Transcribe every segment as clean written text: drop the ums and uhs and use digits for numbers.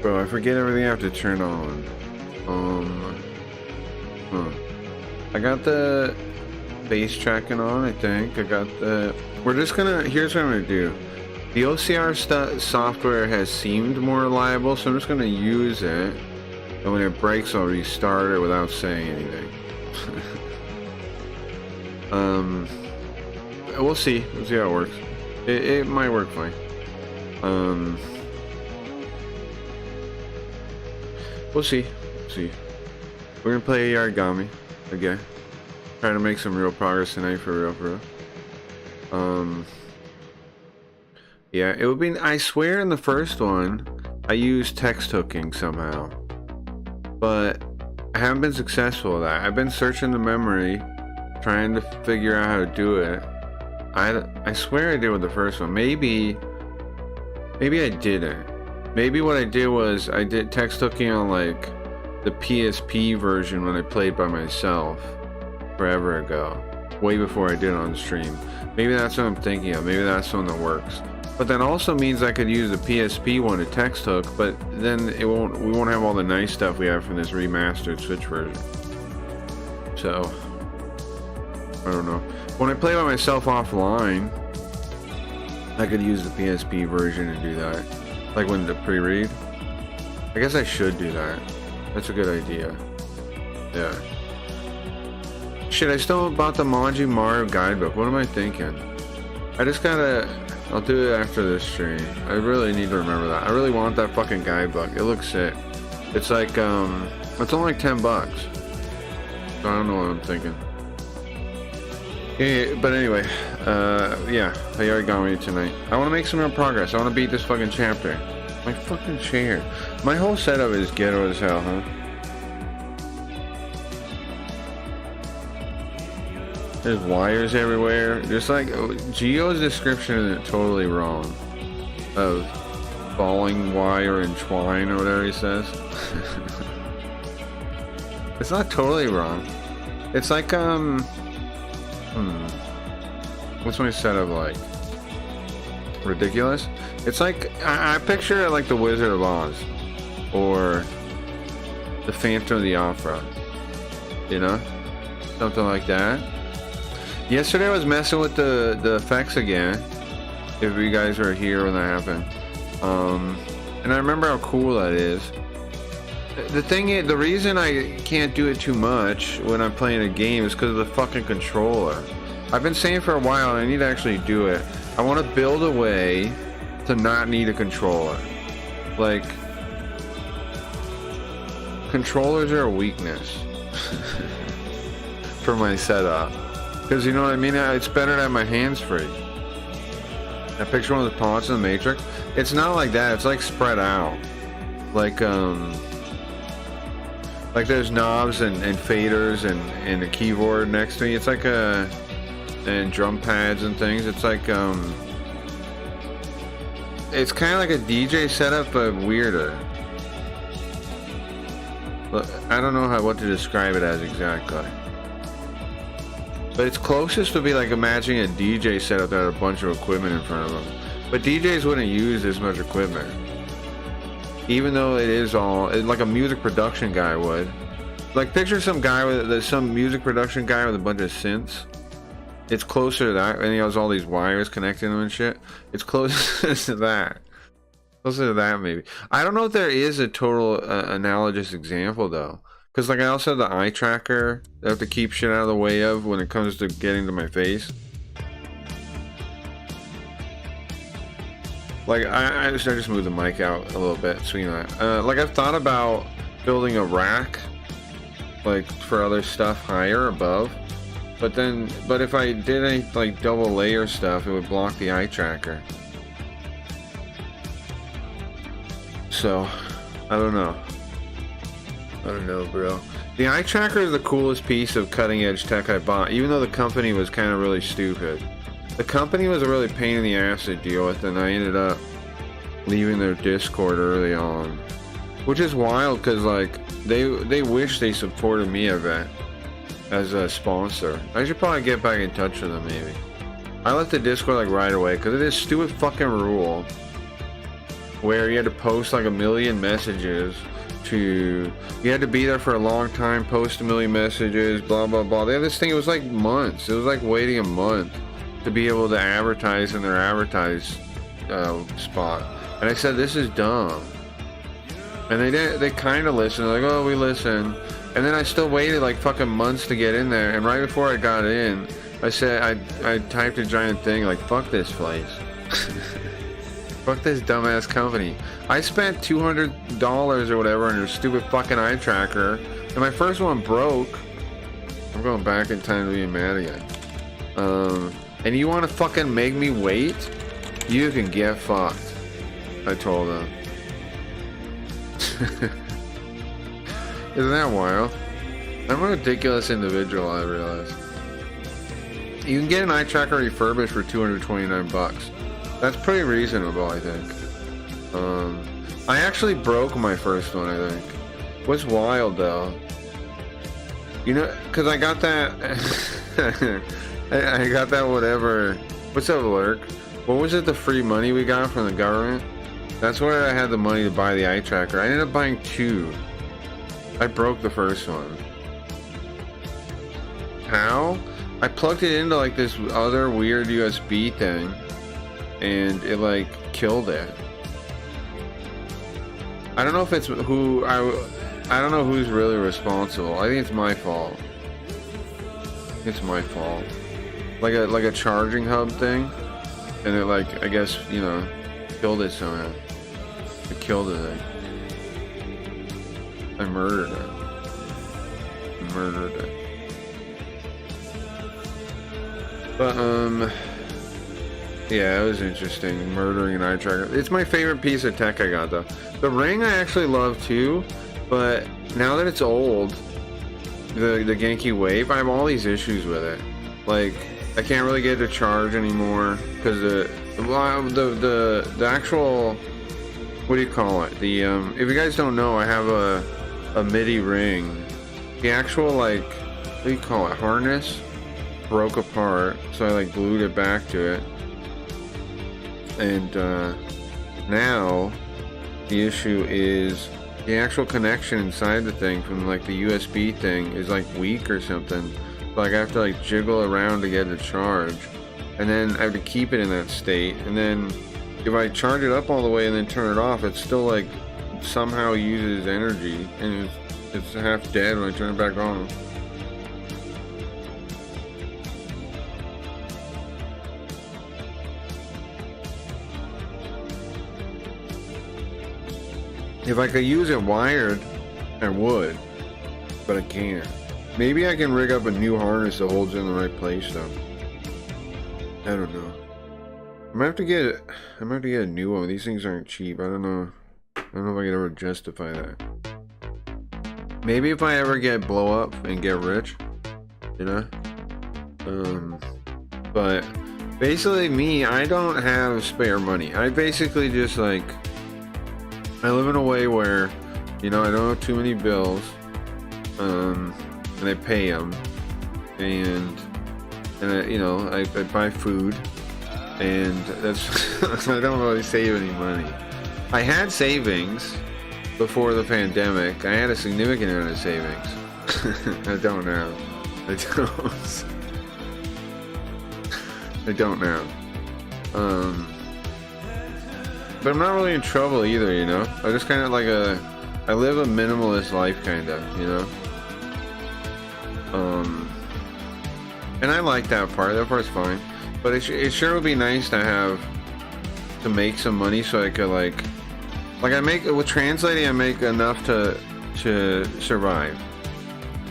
Bro, I forget everything I have to turn on. I got the bass tracking on, I think. I got the... We're just gonna... Here's what I'm gonna do. The OCR software has seemed more reliable, so I'm just gonna use it. And when it breaks, I'll restart it without saying anything. We'll see. We'll see how it works. It might work fine. We'll see. We're gonna play Hayrigami again. Trying to make some real progress tonight, for real. Yeah, it would be. I swear, in the first one, I used text hooking somehow, but I haven't been successful at that. I've been searching the memory, trying to figure out how to do it. I swear I did with the first one. Maybe I didn't. Maybe what I did was I did text hooking on like the PSP version when I played by myself forever ago, way before I did it on stream. Maybe that's what I'm thinking of. Maybe that's the one that works. But that also means I could use the PSP one to text hook, but then we won't have all the nice stuff we have from this remastered Switch version. So I don't know. When I play by myself offline, I could use the PSP version and do that. Like when the pre-read. I guess I should do that. That's a good idea. Yeah. Shit, I still bought the Manji Mario guidebook. What am I thinking? I just gotta... I'll do it after this stream. I really need to remember that. I really want that fucking guidebook. It looks sick. It's like, it's only like 10 bucks. So I don't know what I'm thinking. Yeah, but anyway, yeah, Hayrigami tonight. I want to make some real progress. I want to beat this fucking chapter. My fucking chair. My whole setup is ghetto as hell, huh? There's wires everywhere. Just like Geo's description is totally wrong of falling wire and twine or whatever he says. It's not totally wrong. It's like what's my setup like? Ridiculous? It's like I picture it like the Wizard of Oz or the Phantom of the Opera. You know? Something like that. Yesterday I was messing with the effects again, if you guys were here when that happened. And I remember how cool that is. The thing is, the reason I can't do it too much when I'm playing a game is because of the fucking controller. I've been saying for a while, and I need to actually do it. I want to build a way to not need a controller. Like, controllers are a weakness for my setup. Because, you know what I mean? It's better to have my hands free. I picture one of the parts in the Matrix. It's not like that. It's like spread out. Like there's knobs and faders and a keyboard next to me. It's like and drum pads and things. It's like it's kind of like a DJ setup, but weirder. I don't know what to describe it as exactly. But it's closest to be like imagining a DJ setup that had a bunch of equipment in front of them. But DJs wouldn't use this much equipment. Even though it is all, like a music production guy would. Like picture some guy some music production guy with a bunch of synths. It's closer to that, and he has all these wires connecting them and shit. It's closer to that. Closer to that maybe. I don't know if there is a total analogous example though. Because like I also have the eye tracker that I have to keep shit out of the way of when it comes to getting to my face. Like I just moved the mic out a little bit so you know that. Like I've thought about building a rack like for other stuff higher above. But if I did any like double layer stuff, it would block the eye tracker. So I don't know. I don't know, bro. The eye tracker is the coolest piece of cutting edge tech I bought, even though the company was kind of really stupid. The company was a really pain in the ass to deal with, and I ended up leaving their Discord early on. Which is wild, because like, they wish they supported me a bit as a sponsor. I should probably get back in touch with them, maybe. I left the Discord like right away, because of this stupid fucking rule where you had to post like 1 million messages to, you had to be there for a long time, post 1 million messages, blah blah blah. They had this thing, it was like months, it was like waiting a month to be able to advertise in their advertise spot. And I said, this is dumb. And they kind of listened, like, oh, we listen. And then I still waited like fucking months to get in there, and right before I got in, I said, I typed a giant thing like, fuck this place. Fuck this dumbass company. I spent $200 or whatever on your stupid fucking eye tracker, and my first one broke. I'm going back in time to be mad again. And you want to fucking make me wait? You can get fucked, I told them. Isn't that wild? I'm a ridiculous individual, I realize. You can get an eye tracker refurbished for 229 bucks. That's pretty reasonable, I think. I actually broke my first one, I think. What's wild though, you know, cause I got that I got that whatever, what's up, Lurk? What was it, the free money we got from the government? That's where I had the money to buy the eye tracker. I ended up buying 2. I broke the first one. How? I plugged it into like this other weird USB thing, and it like killed it. I don't know if it's who I don't know who's really responsible. I think it's my fault. It's my fault. Like a charging hub thing, and it like, I guess, you know, killed it somehow. It killed it. I murdered it. Murdered it. But yeah, it was interesting. Murdering an eye tracker. It's my favorite piece of tech I got though. The ring I actually love too, but now that it's old, the Genki Wave, I have all these issues with it. Like, I can't really get it to charge anymore because the actual, what do you call it? The if you guys don't know, I have a MIDI ring. The actual, like, what do you call it? Harness broke apart, so I like glued it back to it. And now the issue is the actual connection inside the thing from like the USB thing is like weak or something. Like I have to like jiggle around to get it to charge, and then I have to keep it in that state, and then if I charge it up all the way and then turn it off, it still like somehow uses energy, and it's half dead when I turn it back on. If I could use it wired, I would, but I can't. Maybe I can rig up a new harness that holds it in the right place though. I don't know. I might have to get a new one. These things aren't cheap. I don't know if I can ever justify that. Maybe if I ever get blow up and get rich, you know? But basically me, I don't have spare money. I basically just like, I live in a way where, you know, I don't have too many bills, and I pay them, and I, you know, I buy food, and that's, I don't really save any money. I had savings before the pandemic. I had a significant amount of savings. I don't now. I don't now. But I'm not really in trouble either, you know? I just kind of like I live a minimalist life, kind of, you know? And I like that part. That part's fine. But it sure would be nice to make some money so I could like I make, with translating, I make enough to survive.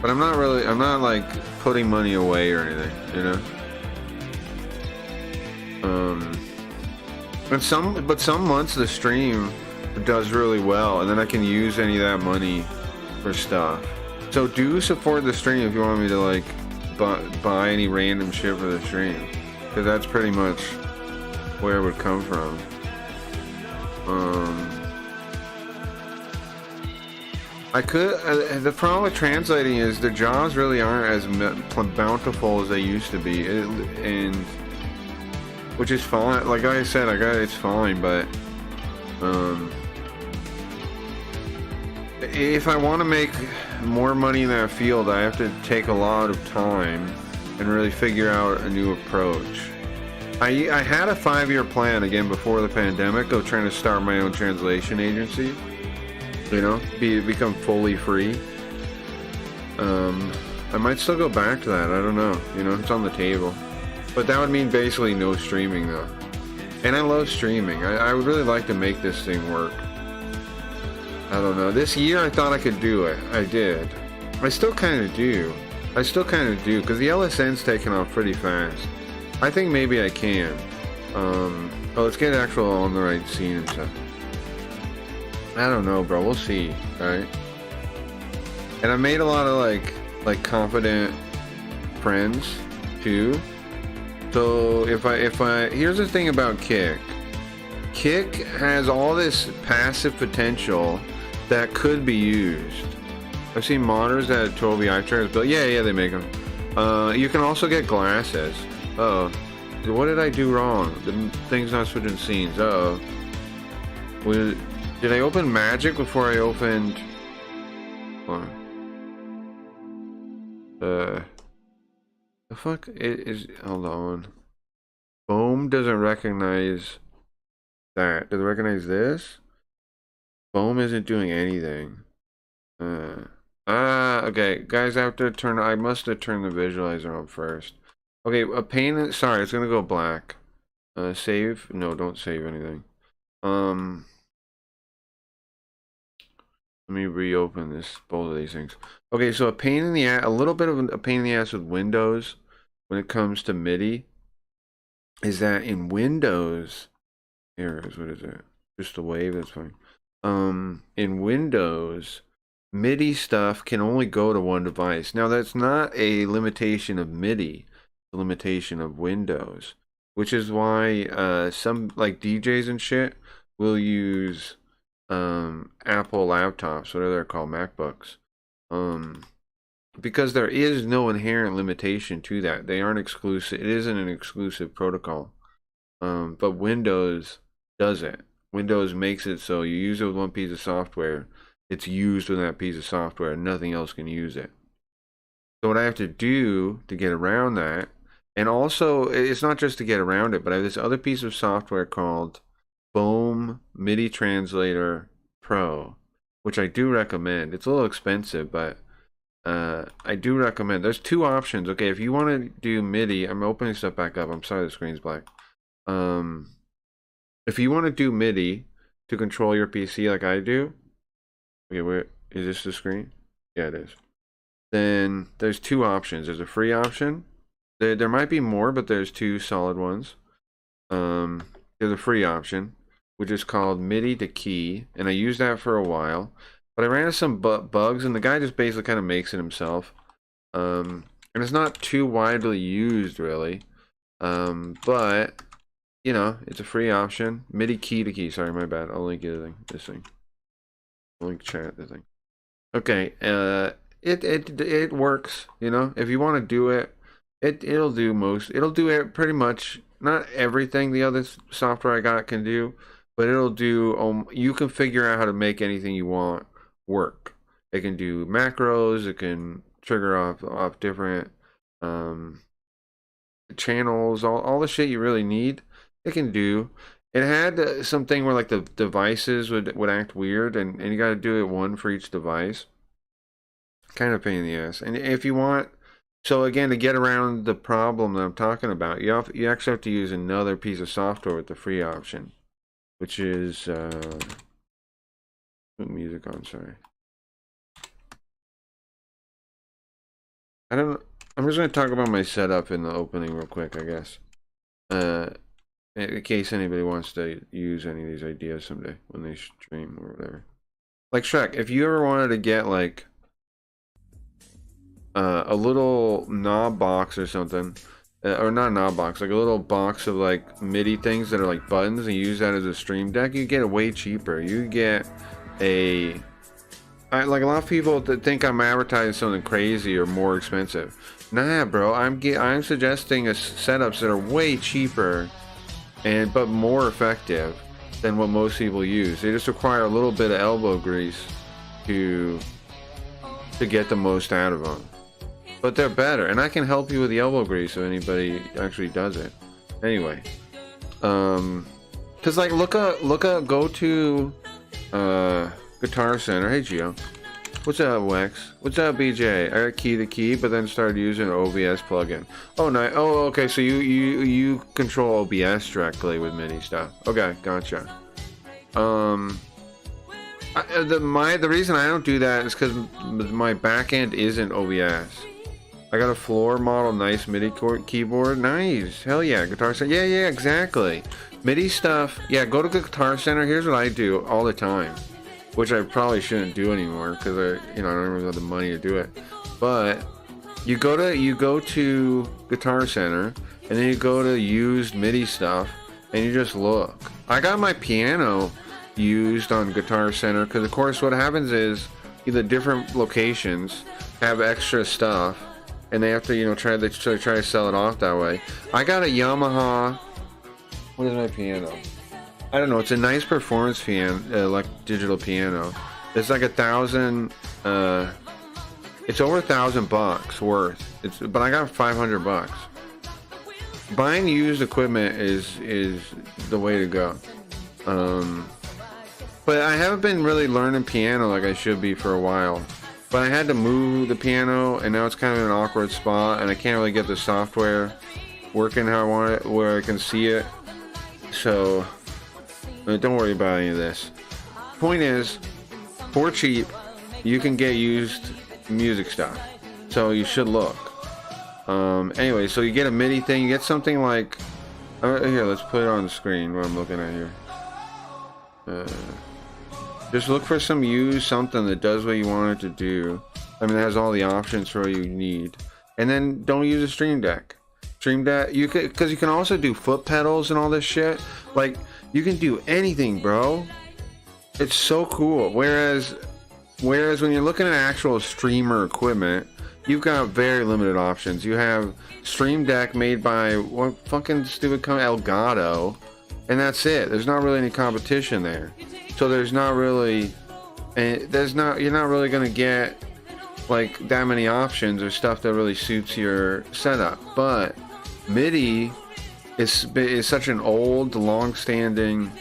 But I'm not like putting money away or anything, you know? But some months the stream does really well, and then I can use any of that money for stuff. So do support the stream if you want me to like buy any random shit for the stream, because that's pretty much where it would come from. I could. The problem with translating is the jobs really aren't as bountiful as they used to be, and which is fine. Like I said, it's fine, but If I want to make more money in that field, I have to take a lot of time and really figure out a new approach. I had a 5-year plan again before the pandemic of trying to start my own translation agency. You know, become fully free. I might still go back to that. I don't know. You know, it's on the table. But that would mean basically no streaming though. And I love streaming. I would really like to make this thing work. I don't know. This year I thought I could do it. I did. I still kind of do. Because the LSN's taken off pretty fast. I think maybe I can. Let's get actual on the right scene and stuff. I don't know, bro. We'll see. Alright? And I made a lot of like confident friends too. So if I here's the thing about Kick. Kick has all this passive potential that could be used. I've seen monitors that have Tobii eye trackers, but yeah, they make them. You can also get glasses. Uh-oh. What did I do wrong? The thing's not switching scenes. Uh-oh. Did I open Magic before I opened... The fuck is... Hold on. Foam doesn't recognize that. Does it recognize this? Foam isn't doing anything. Okay. Guys, I must have turned the visualizer on first. Okay, sorry, it's gonna go black. Save? No, don't save anything. Let me reopen both of these things. Okay, so a little bit of a pain in the ass with Windows when it comes to MIDI is that in Windows, what is it? Just a wave, that's fine. In Windows, MIDI stuff can only go to one device. Now that's not a limitation of MIDI, it's a limitation of Windows, which is why some like DJs and shit will use Apple laptops, whatever they're called, MacBooks, because there is no inherent limitation to that. They aren't exclusive. It isn't an exclusive protocol, but Windows does it. Windows makes it so you use it with one piece of software, it's used with that piece of software, and nothing else can use it. So what I have to do to get around that, and also it's not just to get around it, but I have this other piece of software called Foam MIDI Translator Pro, which I do recommend. It's a little expensive, but I do recommend. There's two options. Okay, if you want to do MIDI, I'm opening stuff back up. I'm sorry the screen's black. If you want to do MIDI to control your PC like I do, okay, where is this the screen? Yeah, it is. Then there's two options. There's a free option. There might be more, but there's two solid ones. There's a free option, which is called MIDI to key, and I used that for a while, but I ran into some bugs, and the guy just basically kind of makes it himself. And it's not too widely used, really. But you know, it's a free option. MIDI key to key. Sorry, my bad. I'll link you this thing. I'll link chat the thing. Okay. It works. You know, if you want to do it, it'll do it pretty much. Not everything the other software I got can do, but it'll do. You can figure out how to make anything you want work. It can do macros. It can trigger off different channels. All the shit you really need. It can do. It had something where like the devices would act weird, and you got to do it one for each device. Kind of pain in the ass. And if you want, so again, to get around the problem that I'm talking about, you actually have to use another piece of software with the free option, which is put music on. Sorry. I'm just going to talk about my setup in the opening real quick, I guess. In case anybody wants to use any of these ideas someday when they stream or whatever. Like Shrek, if you ever wanted to get like a little knob box or something, or not a knob box, like a little box of like MIDI things that are like buttons, and use that as a stream deck, you get it way cheaper. You get like a lot of people that think I'm advertising something crazy or more expensive. Nah, bro, I'm suggesting setups that are way cheaper but more effective, than what most people use. They just require a little bit of elbow grease to get the most out of them. But they're better, and I can help you with the elbow grease if anybody actually does it. Anyway, cause like go to Guitar Center. Hey Gio, what's up Wex? What's up BJ? I got Key to Key, but then started using an OBS plugin. Oh no, oh okay, so you control OBS directly with MIDI stuff. Okay, gotcha. The reason I don't do that is because my back end isn't OBS. I got a floor model, nice MIDI keyboard, nice, hell yeah, Guitar Center, yeah, exactly. MIDI stuff, yeah, go to Guitar Center. Here's what I do all the time, which I probably shouldn't do anymore because I don't really have the money to do it. But you go to Guitar Center, and then you go to used MIDI stuff, and you just look. I got my piano used on Guitar Center because, of course, what happens is the different locations have extra stuff. And they have to, try to sell it off that way. I got a Yamaha. What is my piano? I don't know. It's a nice performance piano, like digital piano. It's like $1,000. It's over $1,000 worth. But I got $500. Buying used equipment is the way to go. But I haven't been really learning piano like I should be for a while. But I had to move the piano, and now it's kind of in an awkward spot, and I can't really get the software working how I want it, where I can see it. So, don't worry about any of this. Point is, for cheap, you can get used music stuff. So you should look. Anyway, so you get a MIDI thing, you get something like... here, let's put it on the screen, what I'm looking at here. Just look for some used something that does what you want it to do. I mean, it has all the options for what you need. And then don't use a Stream Deck. Stream Deck, because you can also do foot pedals and all this shit. Like, you can do anything, bro. It's so cool. Whereas when you're looking at actual streamer equipment, you've got very limited options. You have Stream Deck made by what fucking stupid company, Elgato, and that's it. There's not really any competition there. So there's not really, you're not really gonna get like that many options or stuff that really suits your setup. But MIDI is such an old, long-standing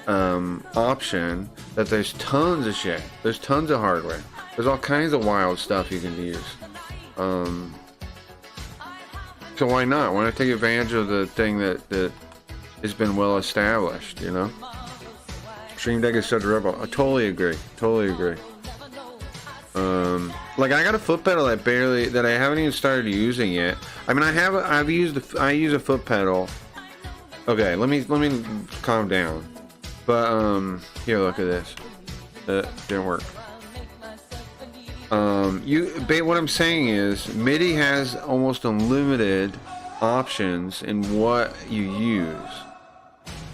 option that there's tons of shit. There's tons of hardware. There's all kinds of wild stuff you can use. So why not? Why not take advantage of the thing that has been well established? Stream Deck is such a rip-off. I totally agree. Like I got a foot pedal that I haven't even started using yet. I mean, I use a foot pedal. Okay, let me calm down. But here, look at this. Didn't work. What I'm saying is MIDI has almost unlimited options in what you use.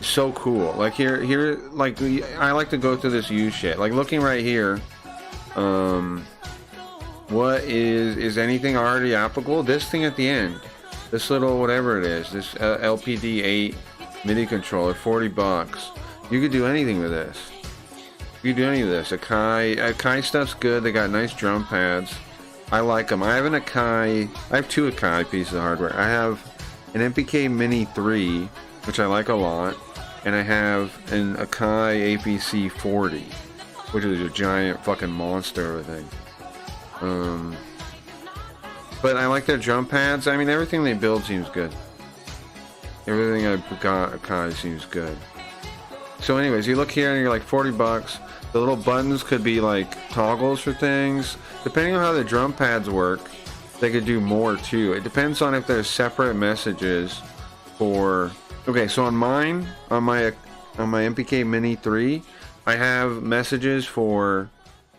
So cool. Like here, like I like to go through this used shit. Like looking right here, what is anything already applicable? This thing at the end, this little whatever it is, this LPD8 MIDI controller, $40. You could do anything with this. You could do any of this. Akai stuff's good. They got nice drum pads. I like them. I have I have two Akai pieces of hardware. I have an MPK Mini 3, which I like a lot. And I have an Akai APC 40, which is a giant fucking monster of a thing. But I like their drum pads. I mean, everything they build seems good. Everything I've got Akai seems good. So anyways, you look here and you're like $40. The little buttons could be like toggles for things. Depending on how the drum pads work, they could do more too. It depends on if there's separate messages for... Okay, so on my MPK Mini 3, I have messages for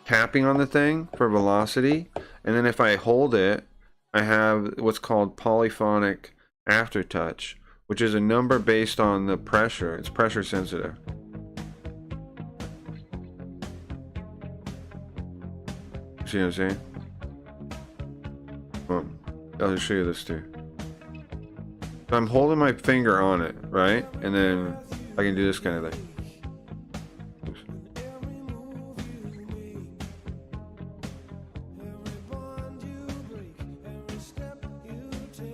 tapping on the thing for velocity, and then if I hold it, I have what's called polyphonic aftertouch, which is a number based on the pressure. It's pressure sensitive. See what I'm saying? I'll just show you this too. I'm holding my finger on it, right? And then I can do this kind of thing.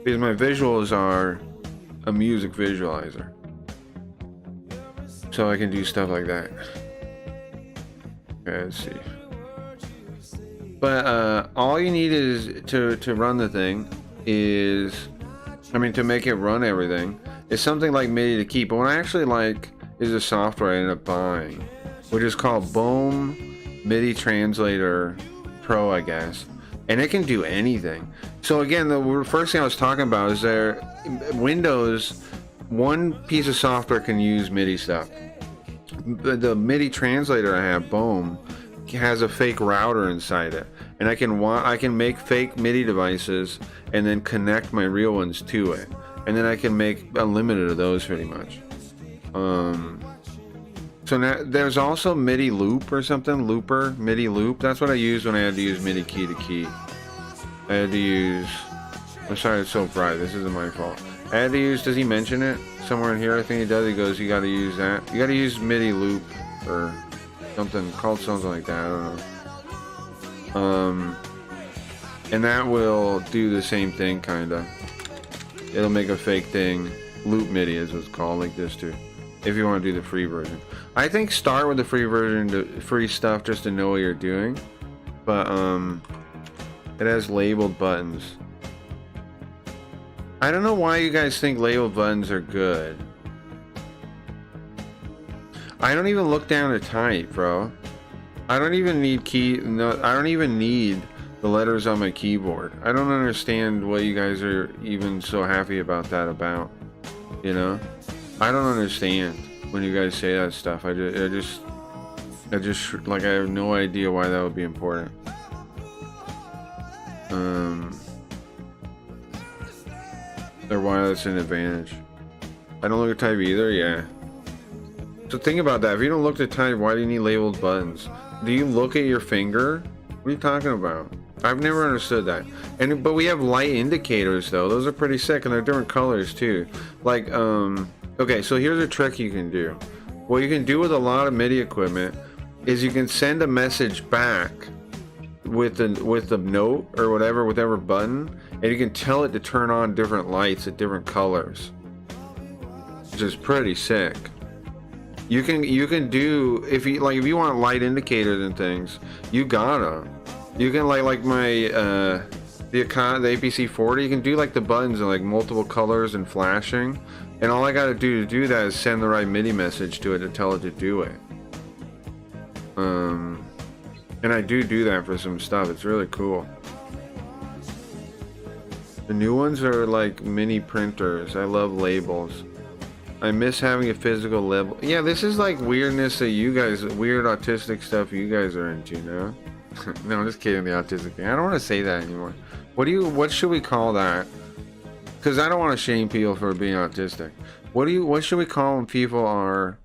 because my visuals are a music visualizer, so I can do stuff like that. Okay, let's see. But all you need is to run the thing is, I mean, to make it run everything, is something like MIDI to keep. But what I actually like is a software I ended up buying, which is called Boom MIDI Translator Pro, I guess. And it can do anything. So again, the first thing I was talking about is Windows, one piece of software can use MIDI stuff. The MIDI translator I have, Boom, has a fake router inside it, and I can make fake MIDI devices and then connect my real ones to it, and then I can make unlimited of those pretty much. So now there's also MIDI loop or something, MIDI loop. That's what I used when I had to use MIDI key to key. I had to use, I'm sorry it's so bright, this isn't my fault. I had to use, does he mention it somewhere in here? I think he does. He goes, you gotta use that. You gotta use MIDI loop or something, called something like that, I don't know. And that will do the same thing, kinda. It'll make a fake thing. Loop MIDI is what's called, like this too, if you want to do the free version. I think start with the free version, the free stuff, just to know what you're doing. But it has labeled buttons. I don't know why you guys think labeled buttons are good. I don't even look down to type, bro. I don't even need I don't even need the letters on my keyboard. I don't understand what you guys are even so happy about that about. You know? I don't understand when you guys say that stuff. I just like, I have no idea why that would be important. Or why that's an advantage. I don't look at type either, yeah. So think about that. If you don't look at type, why do you need labeled buttons? Do you look at your finger? What are you talking about? I've never understood that. But we have light indicators though. Those are pretty sick, and they're different colors too. Like, okay, so here's a trick you can do. What you can do with a lot of MIDI equipment is you can send a message back with the note or whatever button, and you can tell it to turn on different lights at different colors, which is pretty sick. You can do, if you want light indicators and things, you can like my the APC 40, you can do like the buttons in like multiple colors and flashing, and all I gotta do to do that is send the right MIDI message to it to tell it to do it. And I do that for some stuff. It's really cool. The new ones are like mini printers. I love labels. I miss having a physical label. Yeah, this is like weirdness that you guys, weird autistic stuff you guys are into now. No, I'm just kidding, the autistic thing. I don't want to say that anymore. What should we call that? Because I don't want to shame people for being autistic. What should we call when people are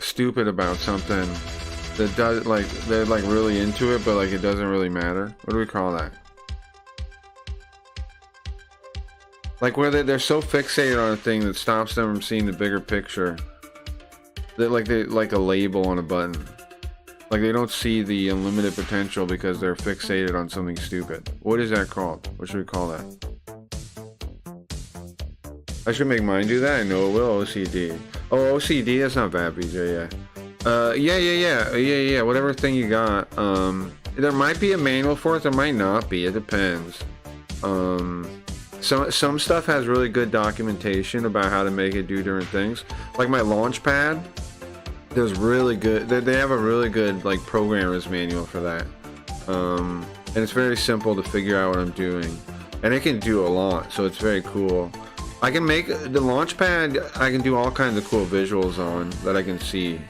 stupid about something that does, like, they're like really into it, but like it doesn't really matter? What do we call that? Like where they're so fixated on a thing that stops them from seeing the bigger picture. That they like a label on a button. Like they don't see the unlimited potential because they're fixated on something stupid. What is that called? What should we call that? I should make mine do that? I know it will. OCD. Oh, OCD? That's not bad, BJ, yeah. Yeah. Whatever thing you got. There might be a manual for it. There might not be. It depends. Some stuff has really good documentation about how to make it do different things. Like my Launchpad, there's really good. They have a really good like programmer's manual for that. And it's very simple to figure out what I'm doing, and it can do a lot. So it's very cool. I can make the Launchpad. I can do all kinds of cool visuals on that I can see.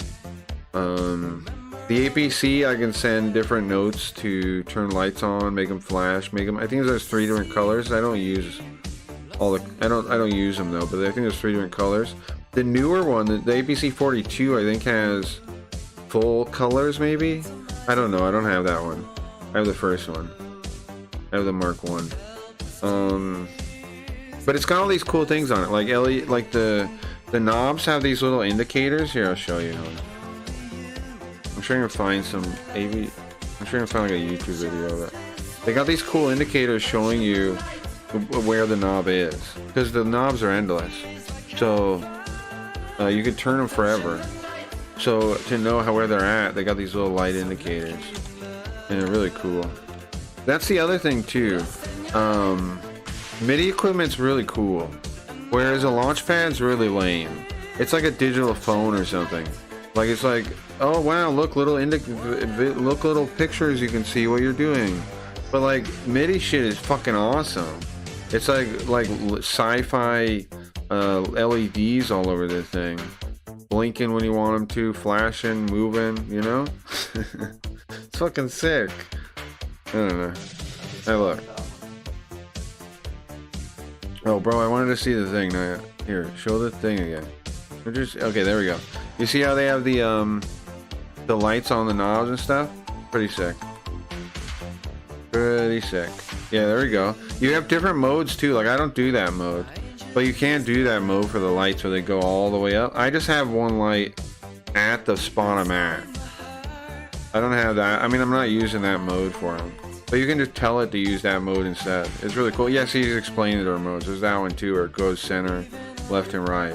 The APC, I can send different notes to turn lights on, make them flash, make them. I think there's 3 different colors. I don't use all the. I don't use them though, but I think there's 3 different colors. The newer one, the APC 42, I think has full colors. Maybe, I don't know. I don't have that one. I have the first one. I have the Mark 1. But it's got all these cool things on it, like LED, like the knobs have these little indicators. Here, I'll show you. I'm sure you'll find some I'm sure you'll find like a YouTube video of it. They got these cool indicators showing you where the knob is, because the knobs are endless. So you can turn them forever. So to know where they're at, they got these little light indicators, and they're really cool. That's the other thing too. MIDI equipment's really cool, whereas a launch pad's really lame. It's like a digital phone or something. Like it's like, oh wow, look little pictures, you can see what you're doing. But like MIDI shit is fucking awesome. It's like sci-fi LEDs all over this thing, blinking when you want them to, flashing, moving. You know, it's fucking sick. I don't know. Hey, look. Oh, bro, I wanted to see the thing. Now, here, show the thing again. Okay, there we go. You see how they have the lights on the knobs and stuff? Pretty sick. Pretty sick. Yeah, there we go. You have different modes too. Like I don't do that mode, but you can't do that mode for the lights where they go all the way up. I just have one light at the spot I'm at. I don't have that. I mean, I'm not using that mode for them. But you can just tell it to use that mode instead. It's really cool. Yes, he's explaining the modes. There's that one too, where it goes center, left, and right.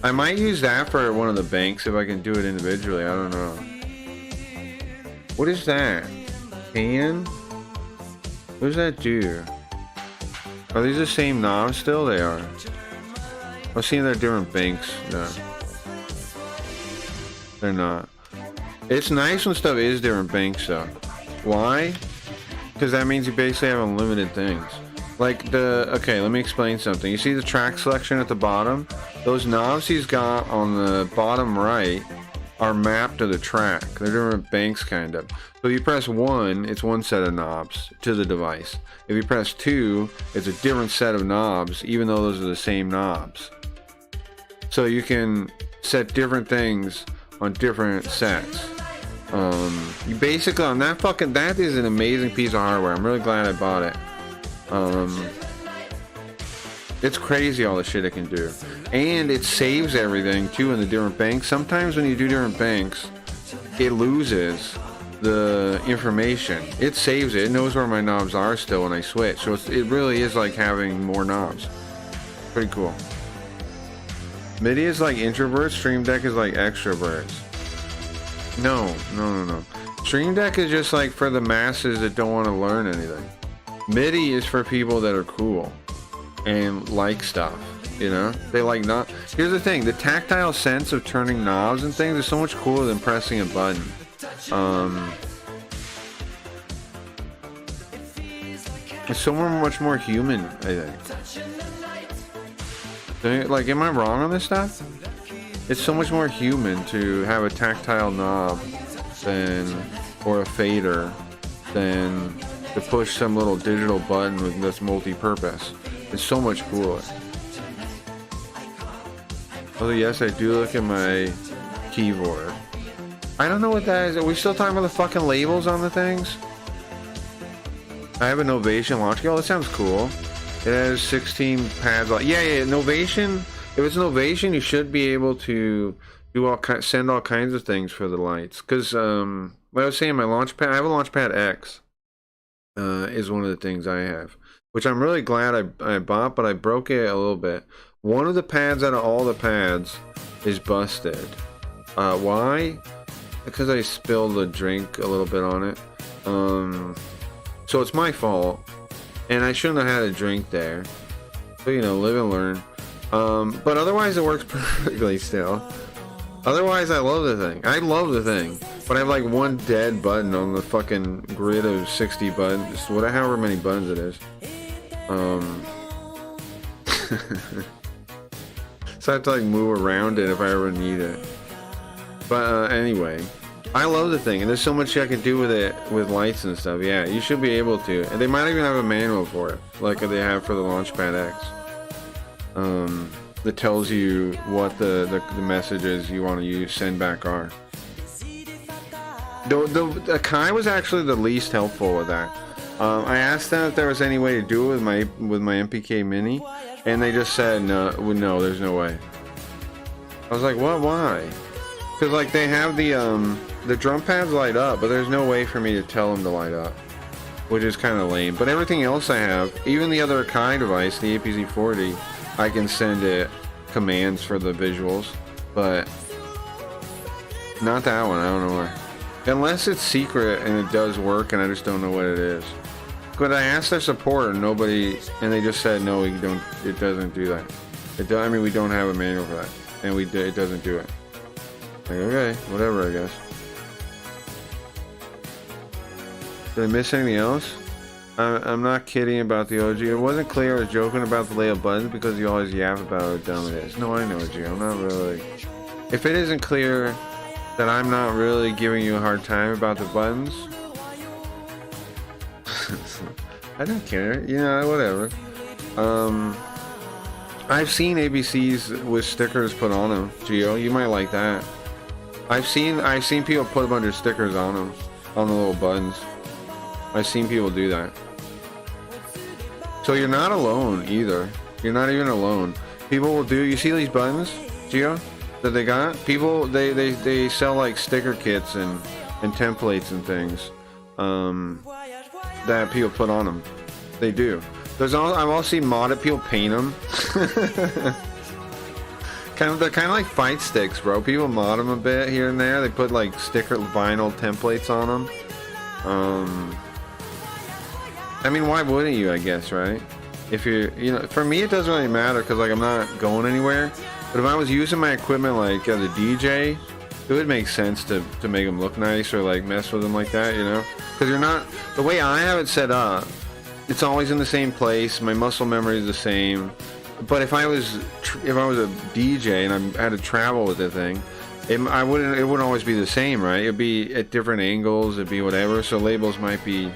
I might use that for one of the banks if I can do it individually. I don't know. What is that? Pan? What does that do? Are these the same knobs still? They are. I've seen they're different banks. No. They're not. It's nice when stuff is different banks though. Why? Because that means you basically have unlimited things. Like okay, let me explain something. You see the track selection at the bottom? Those knobs he's got on the bottom right are mapped to the track. They're different banks kind of. So if you press 1, it's one set of knobs to the device. If you press 2, it's a different set of knobs, even though those are the same knobs. So you can set different things on different sets. You basically on that is an amazing piece of hardware. I'm really glad I bought it. It's crazy all the shit it can do, and it saves everything too in the different banks. Sometimes when you do different banks, it loses the information. It saves it. It knows where my knobs are still when I switch. So it really is like having more knobs. Pretty cool. MIDI is like introverts. Stream Deck is like extroverts. No. Stream Deck is just like for the masses that don't want to learn anything. MIDI is for people that are cool and like stuff, you know? They like not. Here's the thing, the tactile sense of turning knobs and things is so much cooler than pressing a button. It's so much more human, I think. Like, am I wrong on this stuff? It's so much more human to have a tactile knob or a fader than to push some little digital button that's multi-purpose. It's so much cooler. Although yes, I do look at my keyboard. I don't know what that is. Are we still talking about the fucking labels on the things? I have a Novation launch key. Oh, that sounds cool. It has 16 pads. Yeah. Novation. If it's Novation, you should be able to do send all kinds of things for the lights. Because like I was saying, my Launchpad. I have a Launchpad X. Is one of the things I have, which I'm really glad I bought, but I broke it a little bit. One of the pads out of all the pads is busted. Why? Because I spilled a drink a little bit on it. So it's my fault, and I shouldn't have had a drink there. But you know, live and learn. But otherwise it works perfectly still. Otherwise I love the thing. I love the thing. But I have like one dead button on the fucking grid of 60 buttons. However many buttons it is. So I have to like move around it if I ever need it. But anyway, I love the thing, and there's so much I can do with it with lights and stuff. Yeah, you should be able to. And they might even have a manual for it, like they have for the Launchpad X. That tells you what the messages you want to send back are. The Kai was actually the least helpful with that. I asked them if there was any way to do it with my MPK Mini, and they just said no, there's no way. I was like, what? Why? Because like they have the drum pads light up, but there's no way for me to tell them to light up. which is kind of lame. But everything else I have, even the other Akai device, the APZ40, I can send it commands for the visuals, but not that one. I don't know why. Unless it's secret and it does work and I just don't know what it is. But I asked their support and they just said no, we don't. It doesn't do that. I mean, we don't have a manual for that, and it doesn't do it. Like, okay, whatever, I guess. Did I miss anything else? I'm not kidding about the OG. It wasn't clear I was joking about the layout buttons because you always yap about how dumb it is. No, I know, G. I'm not really. If it isn't clear that I'm not really giving you a hard time about the buttons, I don't care. You know, whatever. I've seen ABCs with stickers put on them, Gio. You might like that. I've seen people put a bunch of stickers on them, on the little buttons. I've seen people do that. So you're not alone either. You're not even alone. People will do. You see these buttons, Gio, that they got? People they sell like sticker kits and templates and things that people put on them. They do. I've also seen modded people paint them. They're kind of like fight sticks, bro. People mod them a bit here and there. They put like sticker vinyl templates on them. I mean, why wouldn't you? I guess, right? If you know, for me, it doesn't really matter because like I'm not going anywhere. But if I was using my equipment like as a DJ, it would make sense to make them look nice or like mess with them like that, you know? Because you're not the way I have it set up. It's always in the same place. My muscle memory is the same. But if I was a DJ and I had to travel with the thing, it wouldn't always be the same, right? It'd be at different angles. It'd be whatever. So labels might be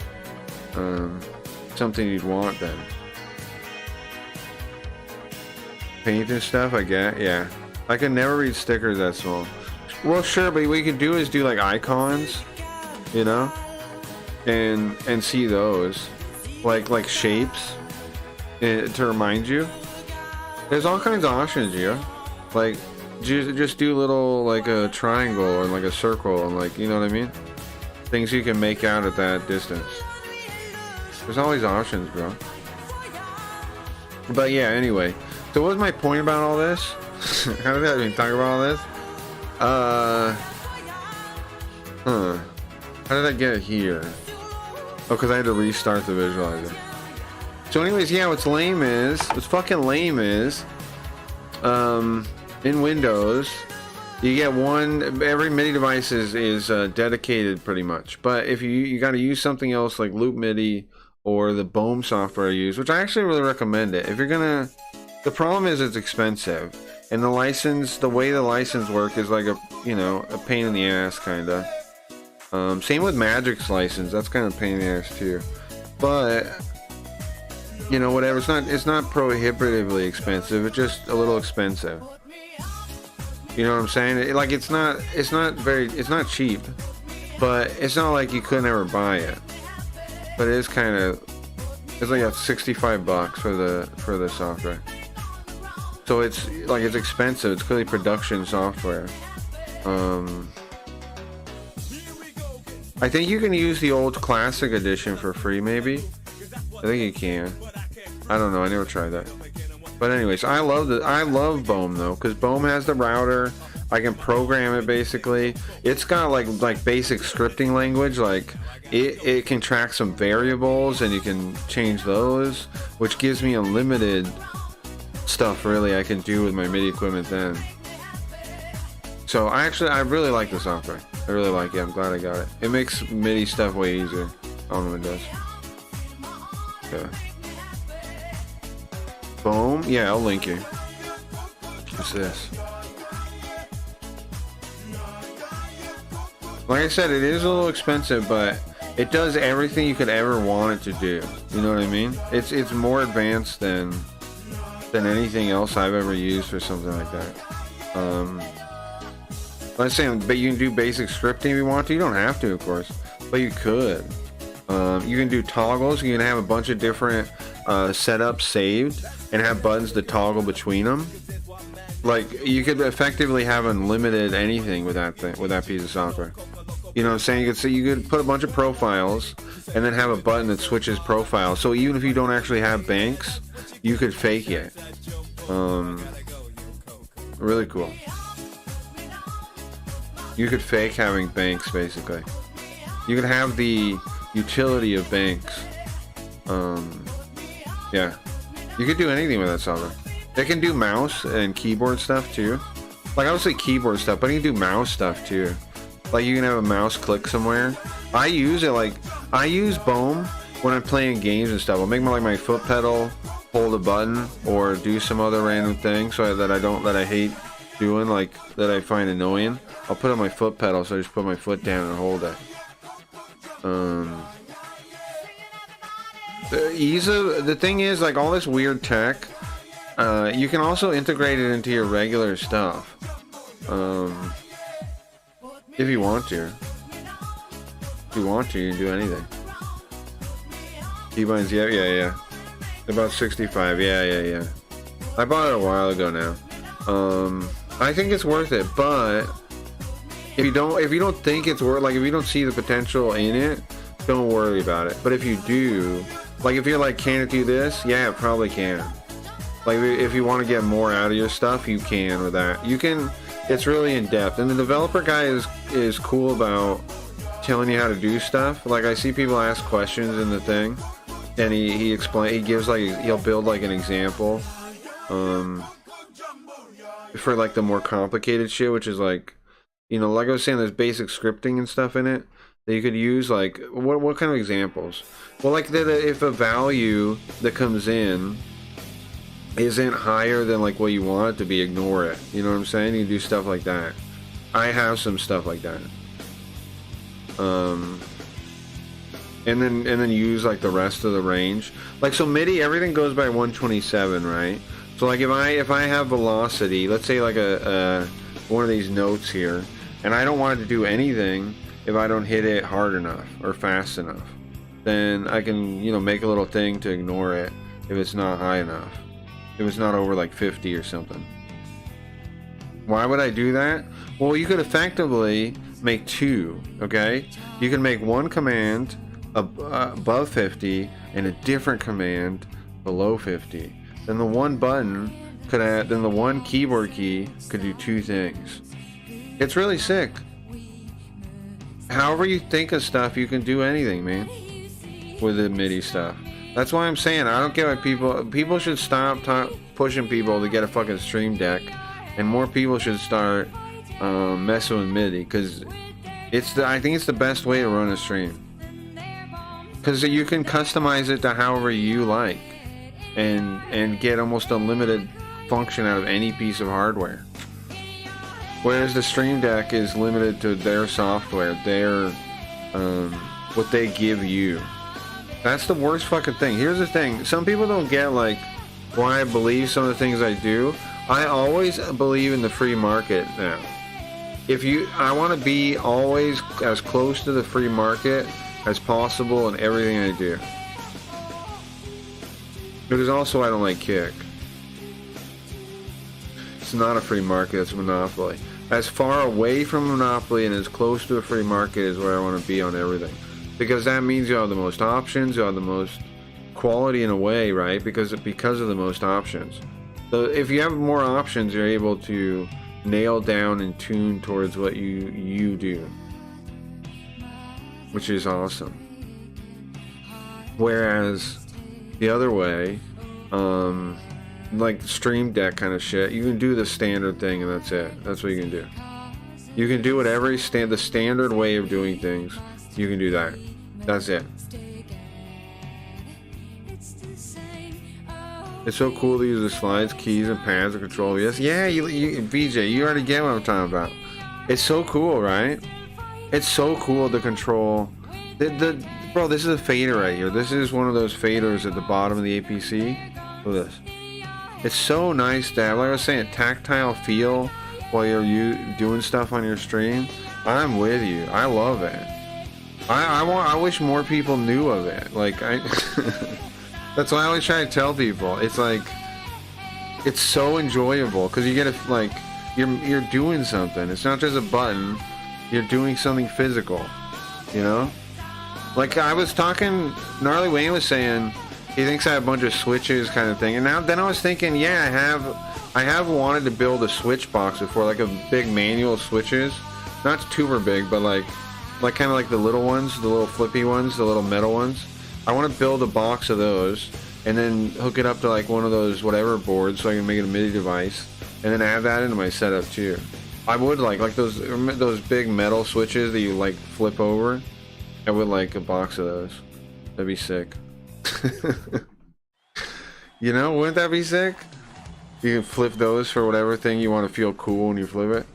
something you'd want then. Paint and stuff, I get. Yeah, I can never read stickers that small. Well, sure, but what we could do is do like icons, you know, and see those. Like shapes to remind you. There's all kinds of options here. Like just do little like a triangle or like a circle and like, you know what I mean? Things you can make out at that distance. There's always options, bro. But yeah, anyway. So what was my point about all this? How did I even talk about all this? How did I get here? Oh, because I had to restart the visualizer. So anyways, yeah, what's fucking lame is, in Windows, you get every MIDI device is dedicated pretty much. But if you got to use something else like Loop MIDI or the BOEM software I use, which I actually really recommend it. If you're gonna, the problem is it's expensive. And the way the license work is like a pain in the ass, kinda. Same with Magic's license, that's kind of a pain in the ass too. But you know, whatever. It's not prohibitively expensive. It's just a little expensive. You know what I'm saying? It's not cheap, but it's not like you could never buy it. But it is kind of. It's like $65 for the software. So it's expensive. It's clearly production software. I think you can use the old classic edition for free, maybe. I think you can. I don't know. I never tried that. But anyways, I love BOEM though, because BOEM has the router. I can program it basically. It's got like basic scripting language. Like it can track some variables and you can change those, which gives me unlimited stuff really I can do with my MIDI equipment then. So I really like the software. I really like it. I'm glad I got it. It makes MIDI stuff way easier. I don't know what it does. Yeah. BOEM? Yeah, I'll link you. What's this? Like I said, it is a little expensive, but it does everything you could ever want it to do. You know what I mean? It's more advanced than anything else I've ever used for something like that. I'm saying, but you can do basic scripting if you want to. You don't have to, of course, but you could. You can do toggles. You can have a bunch of different setups saved and have buttons to toggle between them. Like you could effectively have unlimited anything with that piece of software. You know what I'm saying? You could put a bunch of profiles and then have a button that switches profiles. So even if you don't actually have banks, you could fake it. Really cool. You could fake having banks, basically. You could have the utility of banks. Yeah. You could do anything with that software. It can do mouse and keyboard stuff too. Like I would say keyboard stuff, but you can do mouse stuff too. Like you can have a mouse click somewhere. I use it I use Bohm when I'm playing games and stuff. I'll make my foot pedal hold a button or do some other random thing that I hate doing, like that I find annoying. I'll put on my foot pedal, so I just put my foot down and hold it. The thing is, like all this weird tech, you can also integrate it into your regular stuff. If you want to. If you want to, you can do anything. Keybinds, yeah. About 65, yeah. I bought it a while ago now. I think it's worth it, but if you don't think it's worth, like if you don't see the potential in it, don't worry about it. But if you do, like if you're like, can it do this? Yeah, it probably can. Like if you want to get more out of your stuff, you can with that. You can. It's really in depth, and the developer guy is cool about telling you how to do stuff. Like I see people ask questions in the thing, and he gives like, he'll build like an example for like the more complicated shit, which is like, you know, like I was saying, there's basic scripting and stuff in it that you could use. Like what kind of examples? Well, like if a value that comes in isn't higher than like what you want it to be, ignore it. You know what I'm saying? You can do stuff like that. I have some stuff like that. And then use like the rest of the range. Like so MIDI, everything goes by 127, right? So like if I have velocity, let's say like a one of these notes here, and I don't want it to do anything if I don't hit it hard enough or fast enough, then I can, you know, make a little thing to ignore it if it's not high enough. If it's not over like 50 or something. Why would I do that? Well, you could effectively make two, okay? You can make one command above 50 and a different command below 50. Then the one button then the one keyboard key could do two things. It's really sick. However you think of stuff, you can do anything, man, with the MIDI stuff. That's why I'm saying I don't get why people should stop pushing people to get a fucking stream deck, and more people should start messing with MIDI, because I think it's the best way to run a stream, because you can customize it to however you like, and get almost unlimited function out of any piece of hardware. Whereas the stream deck is limited to their software, their what they give you. That's the worst fucking thing. Here's the thing. Some people don't get like why I believe some of the things I do. I always believe in the free market now. I want to be always as close to the free market as possible in everything I do. Because also I don't like Kick. It's not a free market, it's a monopoly. As far away from monopoly and as close to a free market is where I want to be on everything. Because that means you have the most options, you have the most quality in a way, right? Because of the most options. So if you have more options, you're able to nail down and tune towards what you do, which is awesome. Whereas the other way, like Stream Deck kind of shit, you can do the standard thing and that's it. That's what you can do. You can do whatever the standard way of doing things. You can do that. That's it. It's so cool to use the slides, keys, and pads to control. Yes, yeah, VJ, you already get what I'm talking about. It's so cool, right? It's so cool to control. Bro, this is a fader right here. This is one of those faders at the bottom of the APC. Look at this. It's so nice to have, like I was saying, tactile feel while you're doing stuff on your stream. I'm with you. I love it. I wish more people knew of it. Like that's why I always try to tell people. It's like, it's so enjoyable because you get like you're doing something. It's not just a button you're doing something physical, you know? Like I was talking, Gnarly Wayne was saying he thinks I have a bunch of switches kind of thing, and then I was thinking, yeah, I have wanted to build a switch box before, like a big manual switches, not super big, but like kind of like the little ones, the little flippy ones, the little metal ones. I want to build a box of those and then hook it up to like one of those whatever boards so I can make it a MIDI device, and then add that into my setup too. I would like those big metal switches that you like flip over. I would like a box of those. That'd be sick. You know, wouldn't that be sick? You can flip those for whatever thing you want to feel cool when you flip it.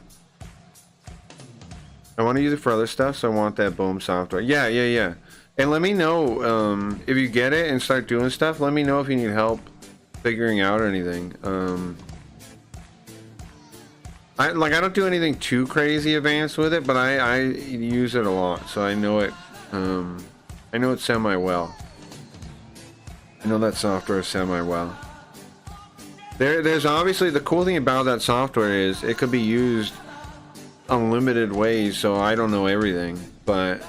I want to use it for other stuff, so I want that Boom software. Yeah. And let me know if you get it and start doing stuff. Let me know if you need help figuring out anything. I don't do anything too crazy advanced with it, but I use it a lot, so I know it. I know it semi well. I know that software semi well. There's obviously the cool thing about that software is it could be used unlimited ways, so I don't know everything, but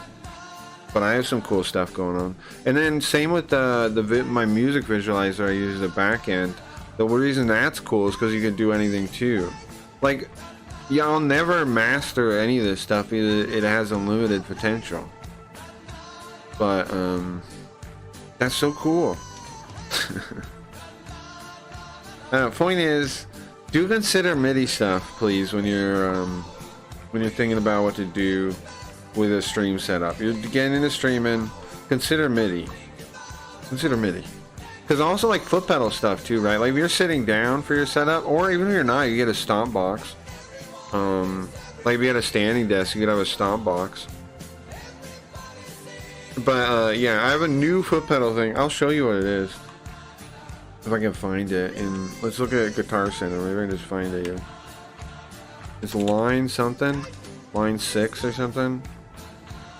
I have some cool stuff going on. And then same with my music visualizer I use the back end. The reason that's cool is because you can do anything too. Like, yeah, I'll never master any of this stuff. It has unlimited potential. But that's so cool. Point is, do consider MIDI stuff, please, when you're thinking about what to do with a stream setup. You're getting into streaming, consider MIDI. Consider MIDI. Because also like foot pedal stuff too, right? Like if you're sitting down for your setup, or even if you're not, you get a stomp box. Like if you had a standing desk, you could have a stomp box. But yeah, I have a new foot pedal thing. I'll show you what it is if I can find it. And let's look at Guitar Center. Maybe I can just find it here. It's line something, line 6 or something.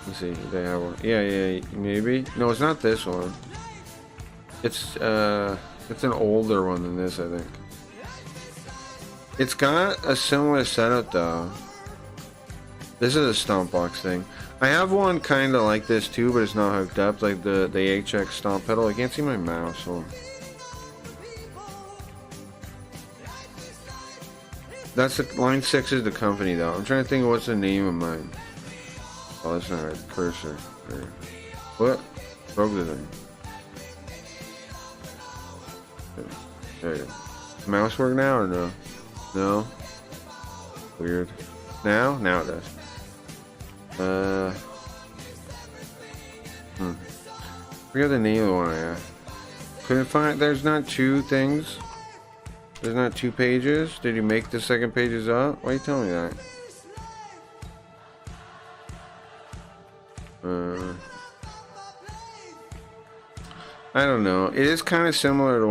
Let's see, they have one. Yeah, maybe. No, it's not this one. It's an older one than this, I think. It's got a similar setup though. This is a stomp box thing. I have one kind of like this too, but it's not hooked up, like the HX stomp pedal. I can't see my mouse. So. That's the line 6 is the company though. I'm trying to think of what's the name of mine. Oh, that's not right. Cursor. There. What? Broke the thing. There you go. Mouse work now or no? No. Weird. Now? Now it does. Forget the name of the one I have. Couldn't find. There's not two things. There's not two pages. Did you make the second pages up? Why are you telling me that? I don't know. It is kind of similar to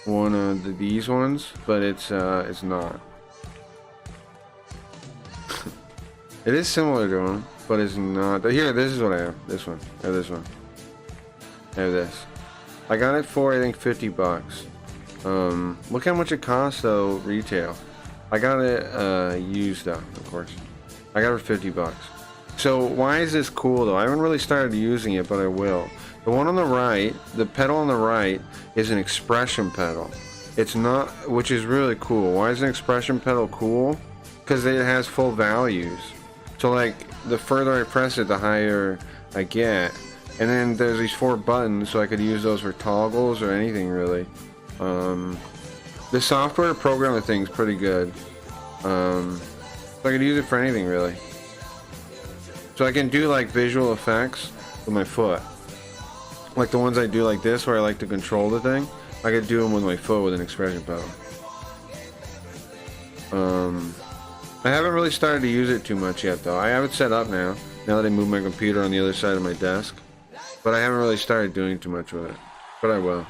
one of these ones, but it's not. It is similar to them, but it's not. Here, this is what I have. This one. I have this one. I have this. I got it for I think $50. Look how much it costs though retail. I got it used though, of course. I got it for $50. So why is this cool though? I haven't really started using it, but I will. The one on the right, the pedal on the right, is an expression pedal. It's not, which is really cool. Why is an expression pedal cool? Because it has full values. So like, the further I press it, the higher I get. And then there's these 4 buttons, so I could use those for toggles or anything really. The software to program the thing's pretty good. So I could use it for anything really. So I can do like visual effects with my foot. Like the ones I do like this, where I like to control the thing. I could do them with my foot with an expression pedal. I haven't really started to use it too much yet though. I have it set up now that I moved my computer on the other side of my desk. But I haven't really started doing too much with it. But I will.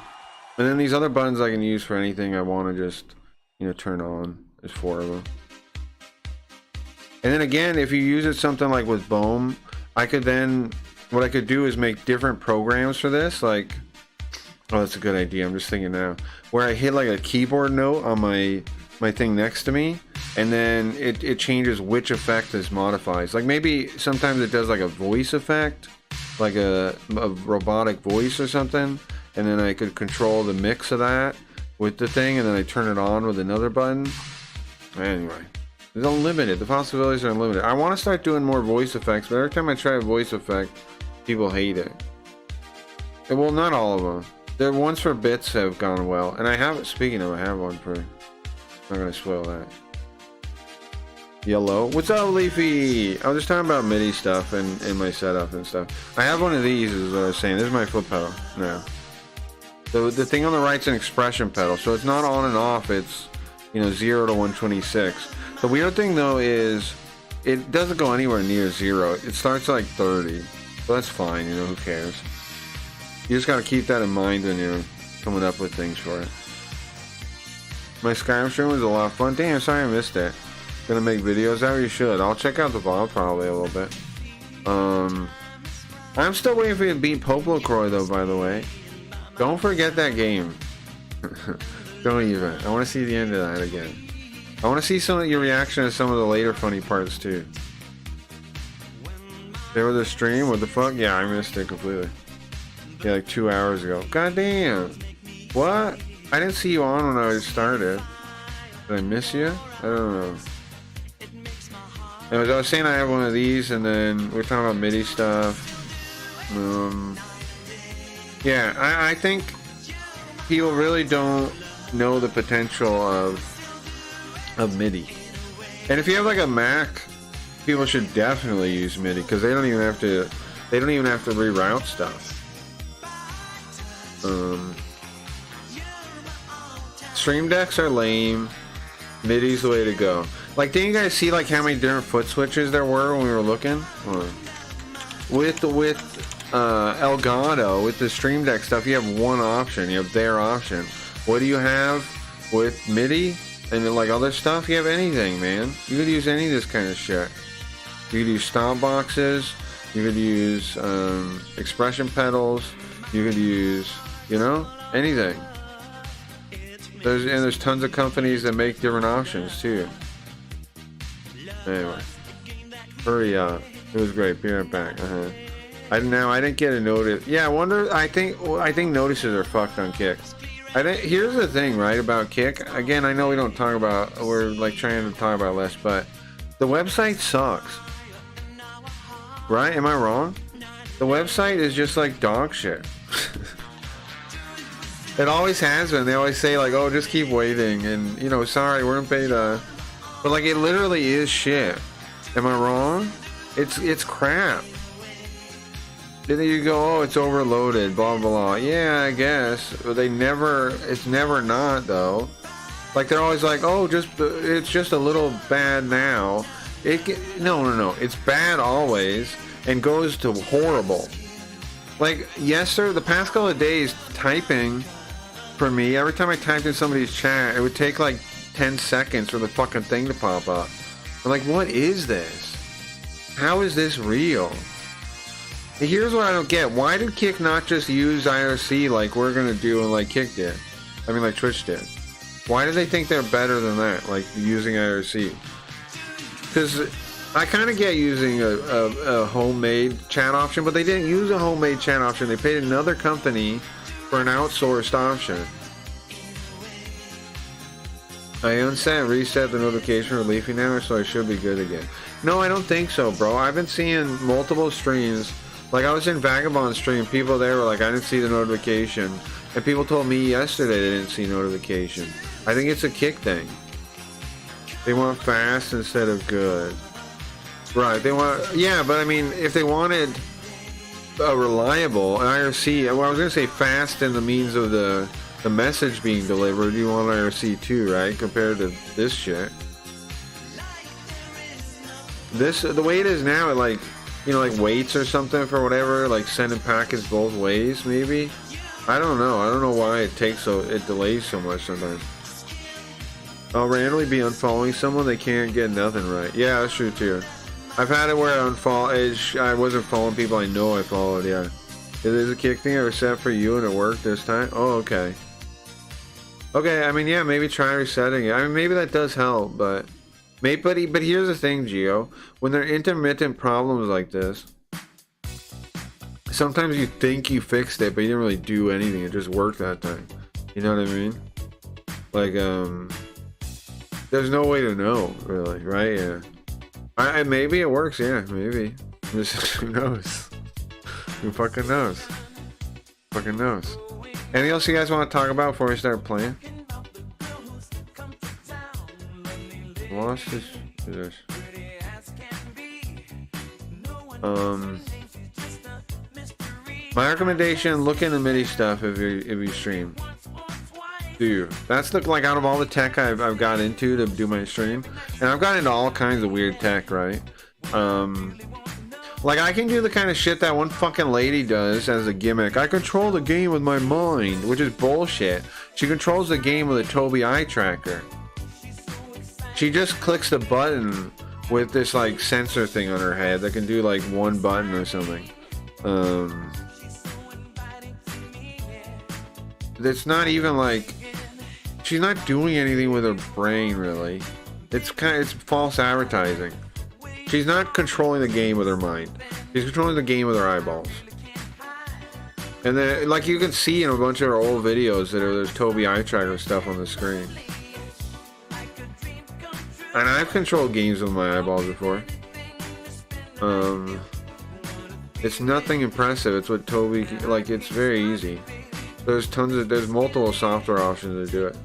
And then these other buttons I can use for anything I want to just, you know, turn on. There's 4 of them. And then again, if you use it something like with Boom, I could then, what I could do is make different programs for this, like, oh, that's a good idea, I'm just thinking now, where I hit like a keyboard note on my thing next to me, and then it changes which effect is modified. Like maybe sometimes it does like a voice effect, like a robotic voice or something, and then I could control the mix of that with the thing, and then I turn it on with another button. Anyway, it's unlimited. The possibilities are unlimited. I want to start doing more voice effects, but every time I try a voice effect, people hate it. Well, not all of them. The ones for bits have gone well, and I have. Speaking of, I have one for. I'm not gonna spoil that. Yellow. What's up, Leafy? I was just talking about MIDI stuff and my setup and stuff. I have one of these, is what I was saying. This is my flip pedal. No. The thing on the right's an expression pedal, so it's not on and off. It's, you know, 0 to 126. The weird thing though is it doesn't go anywhere near 0. It starts at like 30. So that's fine, you know, who cares? You just gotta keep that in mind when you're coming up with things for it. My Skyrim stream was a lot of fun. Damn, sorry I missed it. Gonna make videos out, you should. I'll check out the VOD probably a little bit. I'm still waiting for you to beat Popolocroy though, by the way. Don't forget that game. Don't even. I want to see the end of that again. I want to see some of your reaction to some of the later funny parts too. There was a stream? What the fuck? Yeah, I missed it completely. Yeah, like 2 hours ago. God damn. What? I didn't see you on when I started. Did I miss you? I don't know. Anyways, I was saying I have one of these, and then we're talking about MIDI stuff. Yeah, I think people really don't know the potential of MIDI. And if you have like a Mac, people should definitely use MIDI because they don't even have to reroute stuff. Stream decks are lame. MIDI's the way to go. Like, didn't you guys see like how many different foot switches there were when we were looking? With Elgato, with the Stream Deck stuff, you have one option. You have their option. What do you have with MIDI and like other stuff? You have anything, man. You could use any of this kind of shit. You could use stop boxes. You could use expression pedals. You could use, you know, anything. There's tons of companies that make different options too. Anyway, hurry up. It was great. Be right back. I didn't get a notice. Yeah, I wonder. I think notices are fucked on Kick. Here's the thing, right, about Kick. Again, I know we don't talk about. We're like trying to talk about less, but the website sucks. Right? Am I wrong? The website is just like dog shit. It always has been. They always say like, "Oh, just keep waiting," and you know, sorry, we're in beta. But like, it literally is shit. Am I wrong? It's crap. Then you go, "Oh, it's overloaded." Blah blah blah. Yeah, I guess. But it's never not though. Like they're always like, "Oh, it's just a little bad now." No. It's bad always and goes to horrible. Like the past couple of days, typing for me, every time I typed in somebody's chat, it would take like 10 seconds for the fucking thing to pop up. I'm like, what is this? How is this real? And here's what I don't get. Why did Kick not just use IRC like we're gonna do and like Kick did? I mean, like Twitch did. Why do they think they're better than that, like using IRC? Because I kind of get using a homemade chat option, but they didn't use a homemade chat option. They paid another company for an outsourced option. I unset, reset the notification for Leafy now, so I should be good again. No, I don't think so, bro. I've been seeing multiple streams. Like, I was in Vagabond stream, people there were like, I didn't see the notification. And people told me yesterday they didn't see notification. I think it's a Kick thing. They want fast instead of good. Right, they want, yeah, but I mean, if they wanted a reliable IRC, well, I was going to say fast in the means of the message being delivered, you want IRC too, right, compared to this shit. The way it is now, it like, you know, like waits or something for whatever, like sending packets both ways, maybe. I don't know why it delays so much sometimes. I'll randomly be unfollowing someone, they can't get nothing right. Yeah, that's true too. I've had it where I wasn't following people I know I followed, yeah. It is a Kick thing I was set for you and it worked this time? Oh, okay. Okay, I mean, yeah, maybe try resetting it. I mean, maybe that does help, but Maybe, but here's the thing, Gio. When there are intermittent problems like this, sometimes you think you fixed it, but you didn't really do anything. It just worked that time. You know what I mean? Like, there's no way to know, really, right? Yeah. Maybe it works, yeah, maybe. Who knows? Who fucking knows? Fucking knows. Anything else you guys want to talk about before we start playing? Lost this. My recommendation: look into MIDI stuff if you stream. That's the like out of all the tech I've got into to do my stream, and I've got into all kinds of weird tech, right? Like I can do the kind of shit that one fucking lady does as a gimmick. I control the game with my mind, which is bullshit. She controls the game with a Tobii eye tracker. She just clicks the button with this like sensor thing on her head that can do like one button or something. It's not even like she's not doing anything with her brain really. It's false advertising. She's not controlling the game with her mind. She's controlling the game with her eyeballs. And then like you can see in a bunch of her old videos that there's Tobii eye tracker stuff on the screen. And I've controlled games with my eyeballs before. It's nothing impressive. It's what Tobii, like, it's very easy. There's multiple software options to do it.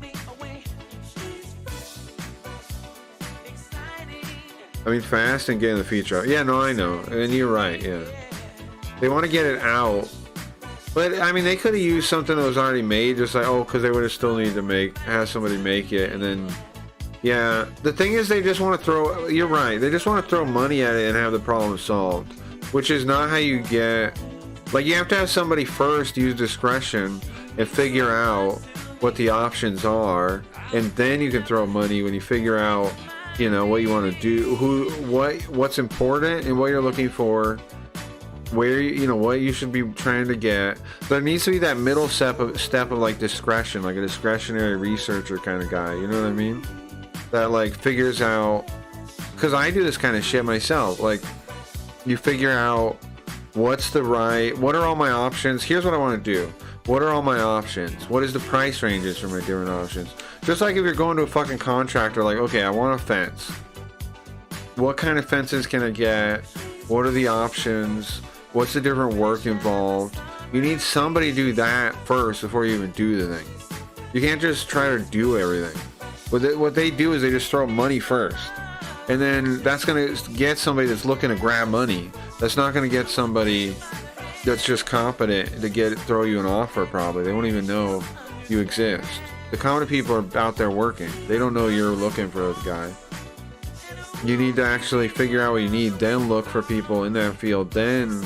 I mean, fast and getting the feature out. Yeah, no, I know. And you're right, yeah. They want to get it out. But, I mean, they could have used something that was already made, just like, oh, because they would have still needed to have somebody make it, and then... Yeah, the thing is they just want to throw, you're right, they just want to throw money at it and have the problem solved, which is not how you get, like you have to have somebody first use discretion and figure out what the options are, and then you can throw money when you figure out, you know, what you want to do, what's important and what you're looking for, where, you know, what you should be trying to get. There needs to be that middle step of like discretion, like a discretionary researcher kind of guy, you know what I mean? That like figures out, because I do this kind of shit myself, like you figure out what are all my options, here's what I want to do, what are all my options, what is the price ranges for my different options. Just like if you're going to a fucking contractor, like, okay, I want a fence, what kind of fences can I get, what are the options, what's the different work involved. You need somebody to do that first before you even do the thing. You can't just try to do everything. What they do is they just throw money first, and then that's going to get somebody that's looking to grab money. That's not going to get somebody that's just competent to throw you an offer. Probably they won't even know you exist. The competent people are out there working. They don't know you're looking for a guy. You need to actually figure out what you need, then look for people in that field, then,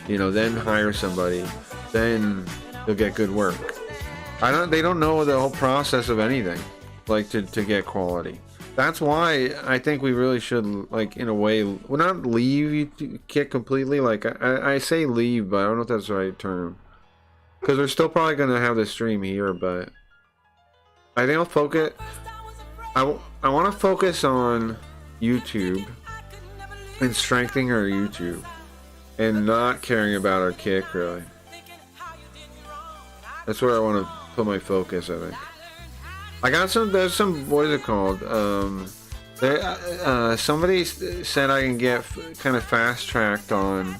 you know, then hire somebody, then you'll get good work. They don't know the whole process of anything. Like to get quality. That's why I think we really should, like, in a way, well, not leave Kit completely. Like I say leave, but I don't know if that's the right term, because they're still probably gonna have the stream here. But I think I'll focus. I want to focus on YouTube and strengthening our YouTube, and not caring about our Kick really. That's where I want to put my focus, I think. I got there's some, what is it called? Somebody said I can get kind of fast tracked on,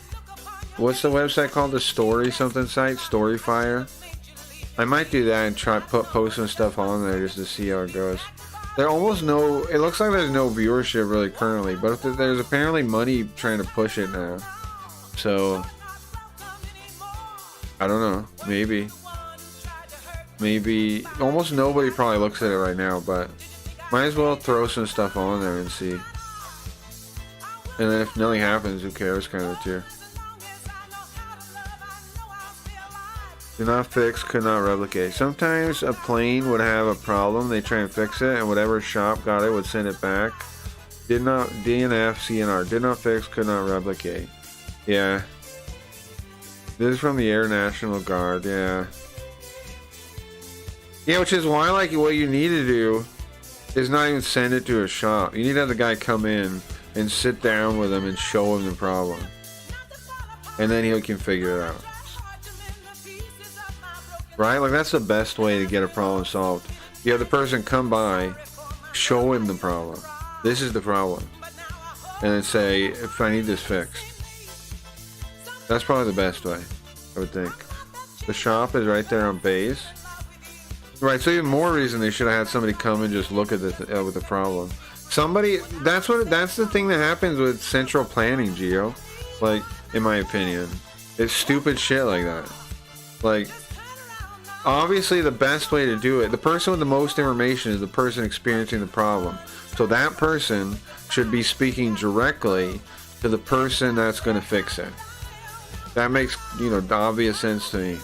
what's the website called? The Story something site? Storyfire? I might do that and try post some stuff on there just to see how it goes. There almost it looks like there's no viewership really currently, but there's apparently money trying to push it now. So, I don't know, maybe almost nobody probably looks at it right now, but might as well throw some stuff on there and see. And then if nothing happens, who cares, kind of tier. Do not fix, could not replicate. Sometimes a plane would have a problem, they try and fix it, and whatever shop got it would send it back. Did not, DNF, CNR, did not fix, could not replicate. Yeah. This is from the Air National Guard, yeah. Yeah, which is why, like, what you need to do is not even send it to a shop. You need to have the guy come in and sit down with him and show him the problem. And then he can figure it out. Right? Like, that's the best way to get a problem solved. You have the person come by, show him the problem. This is the problem. And then say, if I need this fixed. That's probably the best way, I would think. The shop is right there on base. Right, so even more reason they should have had somebody come and just look at the with the problem. Somebody, that's the thing that happens with central planning, Geo. Like, in my opinion, it's stupid shit like that. Like, obviously the best way to do it, the person with the most information is the person experiencing the problem. So that person should be speaking directly to the person that's going to fix it. That makes, you know, obvious sense to me.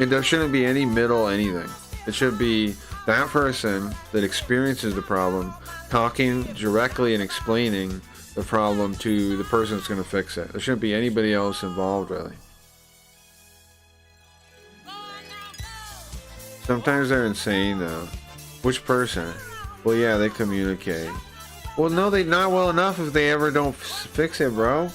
And there shouldn't be any middle anything. It should be that person that experiences the problem talking directly and explaining the problem to the person that's going to fix it. There shouldn't be anybody else involved, really. Sometimes they're insane, though. Which person? Well, yeah, they communicate. Well, no, they're not well enough if they ever don't fix it, bro.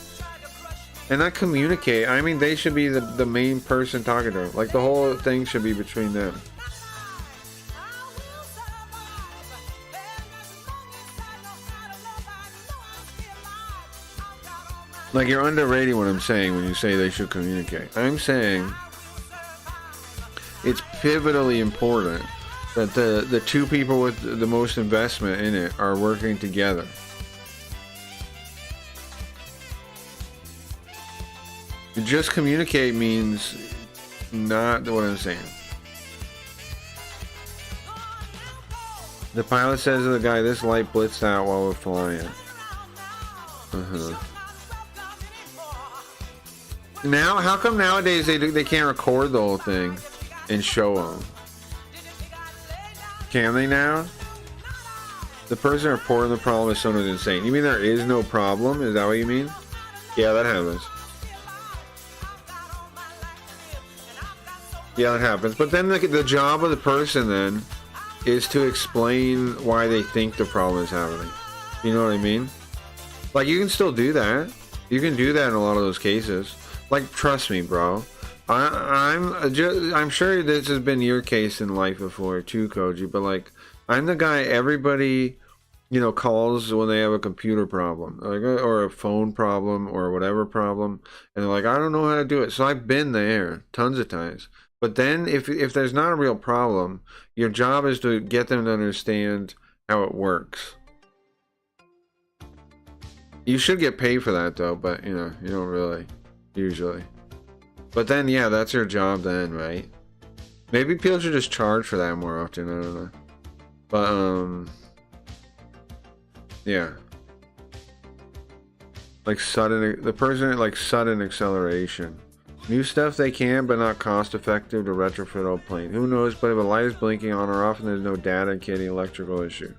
And not communicate. I mean, they should be the main person talking to them. Like, the whole thing should be between them. Like, you're underrating what I'm saying when you say they should communicate. I'm saying it's pivotally important that the two people with the most investment in it are working together. Just communicate means not what I'm saying. The pilot says to the guy, this light blitzed out while we're flying. Now, how come nowadays they can't record the whole thing and show them? Can they now? The person reporting the problem is someone who's insane. You mean there is no problem? Is that what you mean? Yeah, that happens. Yeah, that happens. But then the job of the person then is to explain why they think the problem is happening. You know what I mean? Like, you can still do that. You can do that in a lot of those cases. Like, trust me, bro. I'm sure this has been your case in life before too, Koji. But like, I'm the guy everybody, you know, calls when they have a computer problem, like, or a phone problem, or whatever problem, and they're like, I don't know how to do it. So I've been there tons of times. But then, if there's not a real problem, your job is to get them to understand how it works. You should get paid for that, though, but, you know, you don't really, usually. But then, yeah, that's your job then, right? Maybe people should just charge for that more often, I don't know. But, yeah. Like, sudden acceleration. New stuff they can, but not cost effective to retrofit old plane. Who knows, but if a light is blinking on or off and there's no data indicating electrical issue.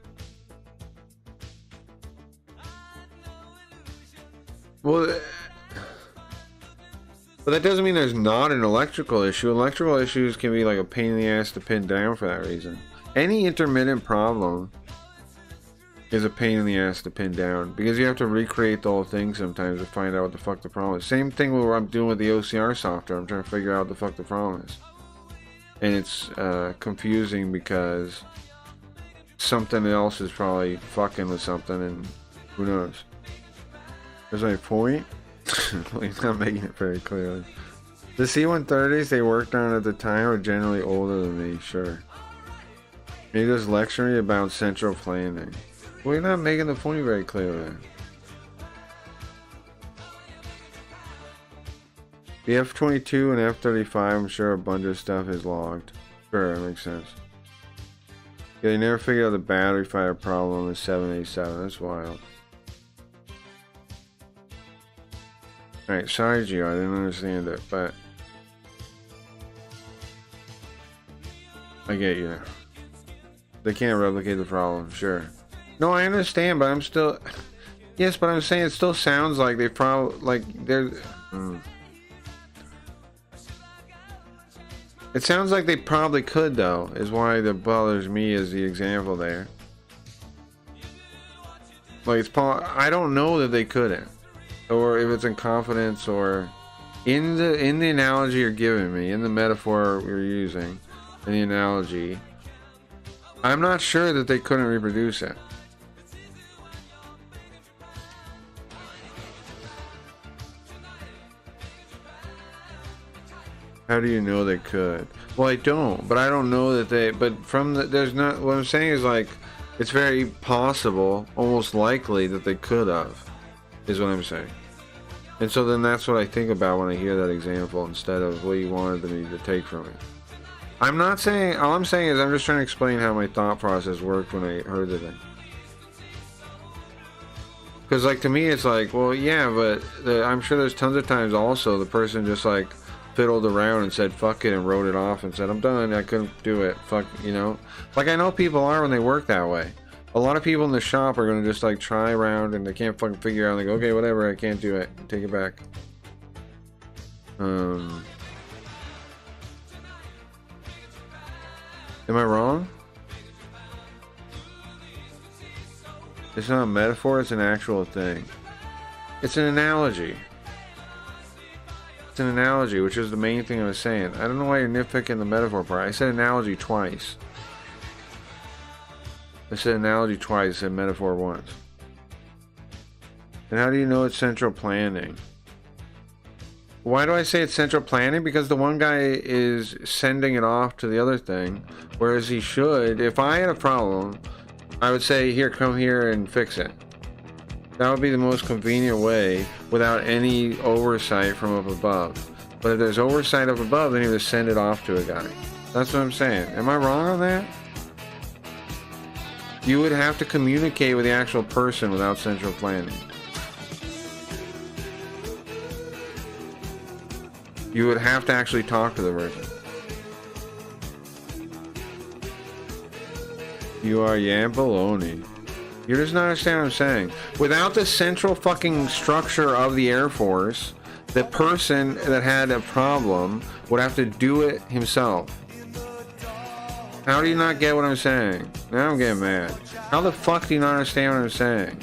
Well, but that doesn't mean there's not an electrical issue. Electrical issues can be like a pain in the ass to pin down for that reason. Any intermittent problem is a pain in the ass to pin down because you have to recreate the whole thing sometimes to find out what the fuck the problem is. Same thing with what I'm doing with the OCR software. I'm trying to figure out what the fuck the problem is. And it's confusing because something else is probably fucking with something and who knows. There's my point. Well, he's not making it very clearly. The C-130s they worked on at the time are generally older than me, sure. He just lecturing me about central planning. Well, you're not making the point very clearly. The F-22 and F-35, I'm sure a bunch of stuff is logged. Sure, that makes sense. Yeah, they never figured out the battery fire problem with 787. That's wild. Alright, sorry Gio, I didn't understand it, but I get you. They can't replicate the problem, sure. No, I understand, but I'm still... Yes, but I'm saying it still sounds like they probably... Like, they're... It sounds like they probably could, though, is why that bothers me as the example there. Like, it's I don't know that they couldn't, or if it's in confidence, or in the analogy you're giving me, in the metaphor you're using, in the analogy, I'm not sure that they couldn't reproduce it. How do you know they could? Well, I don't, but I don't know that they, but from the, there's not, what I'm saying is like, it's very possible, almost likely that they could have, is what I'm saying. And so then that's what I think about when I hear that example instead of what you wanted me to take from it. I'm not saying, all I'm saying is I'm just trying to explain how my thought process worked when I heard the thing. Because like to me it's like, well yeah, but I'm sure there's tons of times also the person just like fiddled around and said fuck it and wrote it off and said I'm done, I couldn't do it, fuck, you know. Like I know people are when they work that way. A lot of people in the shop are going to just like try around and they can't fucking figure out, like okay whatever, I can't do it, take it back. Am I wrong? It's not a metaphor, it's an actual thing. It's an analogy. It's an analogy, which is the main thing I was saying. I don't know why you're nitpicking the metaphor part. I said analogy twice. I said analogy twice, I said metaphor once. And how do you know it's central planning? Why do I say it's central planning? Because the one guy is sending it off to the other thing, whereas he should, if I had a problem, I would say, here, come here and fix it. That would be the most convenient way without any oversight from up above. But if there's oversight up above, then you just send it off to a guy. That's what I'm saying. Am I wrong on that? You would have to communicate with the actual person without central planning. You would have to actually talk to the person. You are baloney. You just not understand what I'm saying. Without the central fucking structure of the Air Force, the person that had a problem would have to do it himself. How do you not get what I'm saying? Now I'm getting mad. How the fuck do you not understand what I'm saying?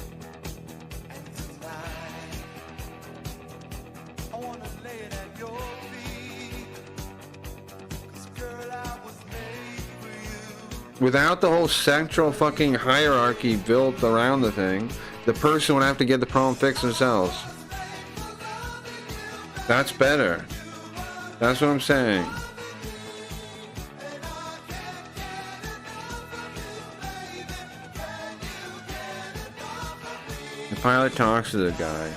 Without the whole central fucking hierarchy built around the thing, the person would have to get the problem fixed themselves. That's better. That's what I'm saying. The pilot talks to the guy.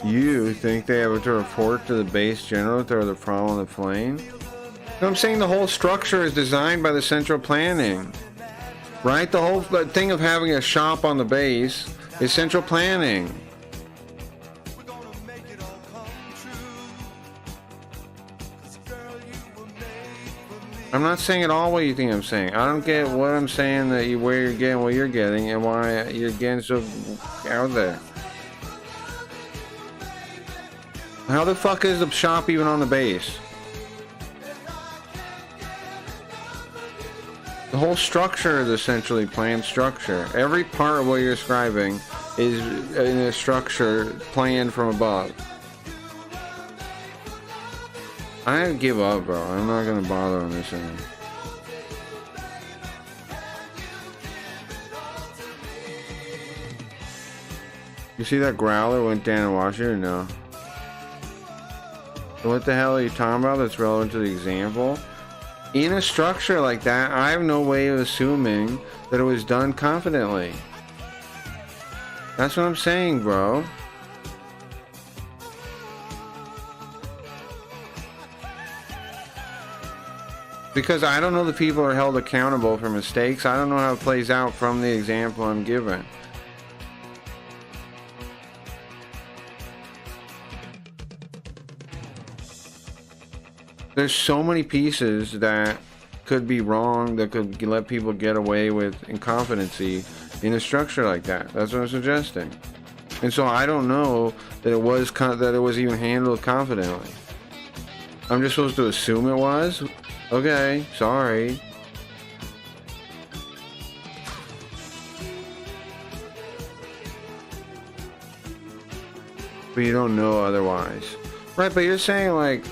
You think they have to report to the base general if there was a problem on the plane? No, I'm saying the whole structure is designed by the central planning, right? The whole thing of having a shop on the base is central planning. I'm not saying at all what you think I'm saying. I don't get what I'm saying, that where you're getting what you're getting and why you're getting so out there. How the fuck is the shop even on the base? The whole structure is essentially planned structure. Every part of what you're describing is in a structure planned from above. I give up, bro. I'm not gonna bother on this end. You see that growler went down in Washington? No. What the hell are you talking about that's relevant to the example? In a structure like that, I have no way of assuming that it was done confidently. That's what I'm saying, bro. Because I don't know the people are held accountable for mistakes. I don't know how it plays out from the example I'm giving. There's so many pieces that could be wrong, that could let people get away with incompetency in a structure like that. That's what I'm suggesting. And so I don't know that it was even handled confidently. I'm just supposed to assume it was? Okay, sorry. But you don't know otherwise. Right, but you're saying like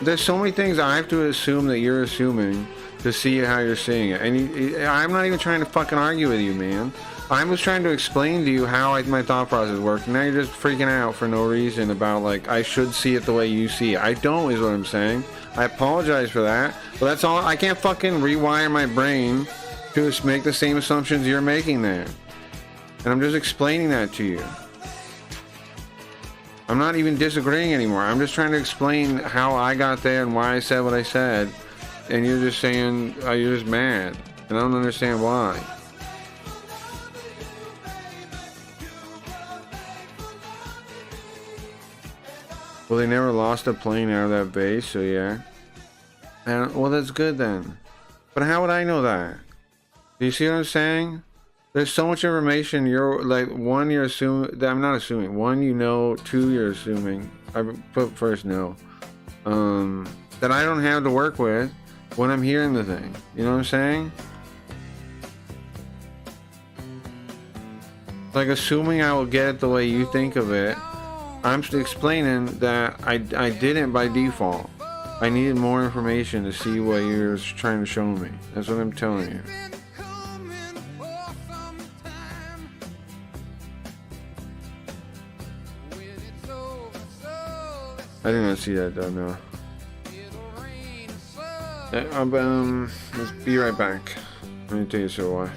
there's so many things I have to assume that you're assuming to see how you're seeing it. And I'm not even trying to fucking argue with you, man. I was trying to explain to you how my thought process works. And now you're just freaking out for no reason about like I should see it the way you see it. I don't is what I'm saying. I apologize for that. But that's all. I can't fucking rewire my brain to make the same assumptions you're making there. And I'm just explaining that to you. I'm not even disagreeing anymore. I'm just trying to explain how I got there and why I said what I said. And you're just saying, oh, you're just mad. And I don't understand why. Well, they never lost a plane out of that base, so yeah. And, well, that's good then. But how would I know that? Do you see what I'm saying? There's so much information. You're like, one, you're assuming. I'm not assuming. One, you know. Two, you're assuming. I put first no. That I don't have to work with when I'm hearing the thing. You know what I'm saying? Like assuming I will get it the way you think of it. I'm explaining that I didn't by default. I needed more information to see what you're trying to show me. That's what I'm telling you. I did not see that though, no. Let's be right back. Let me tell you so why.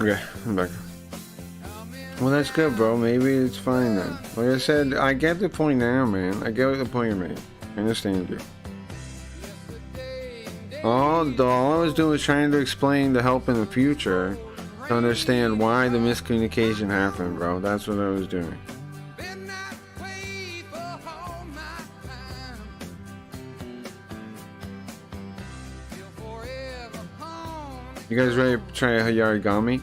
Okay, I'm back. Well, that's good, bro. Maybe it's fine then. Like I said, I get the point now, man. I get the point you're making. I understand you. All I was doing was trying to explain the help in the future to understand why the miscommunication happened, bro. That's what I was doing. You guys ready to try Hayrigami?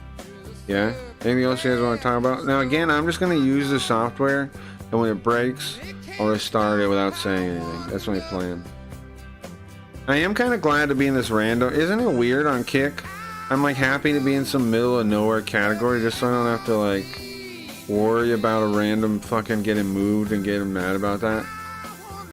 Yeah? Anything else you guys want to talk about? Now again, I'm just going to use the software, and when it breaks, I'll restart it without saying anything. That's my plan. I am kind of glad to be in this random. Isn't it weird on Kick? I'm like happy to be in some middle of nowhere category just so I don't have to like worry about a random fucking getting moved and getting mad about that.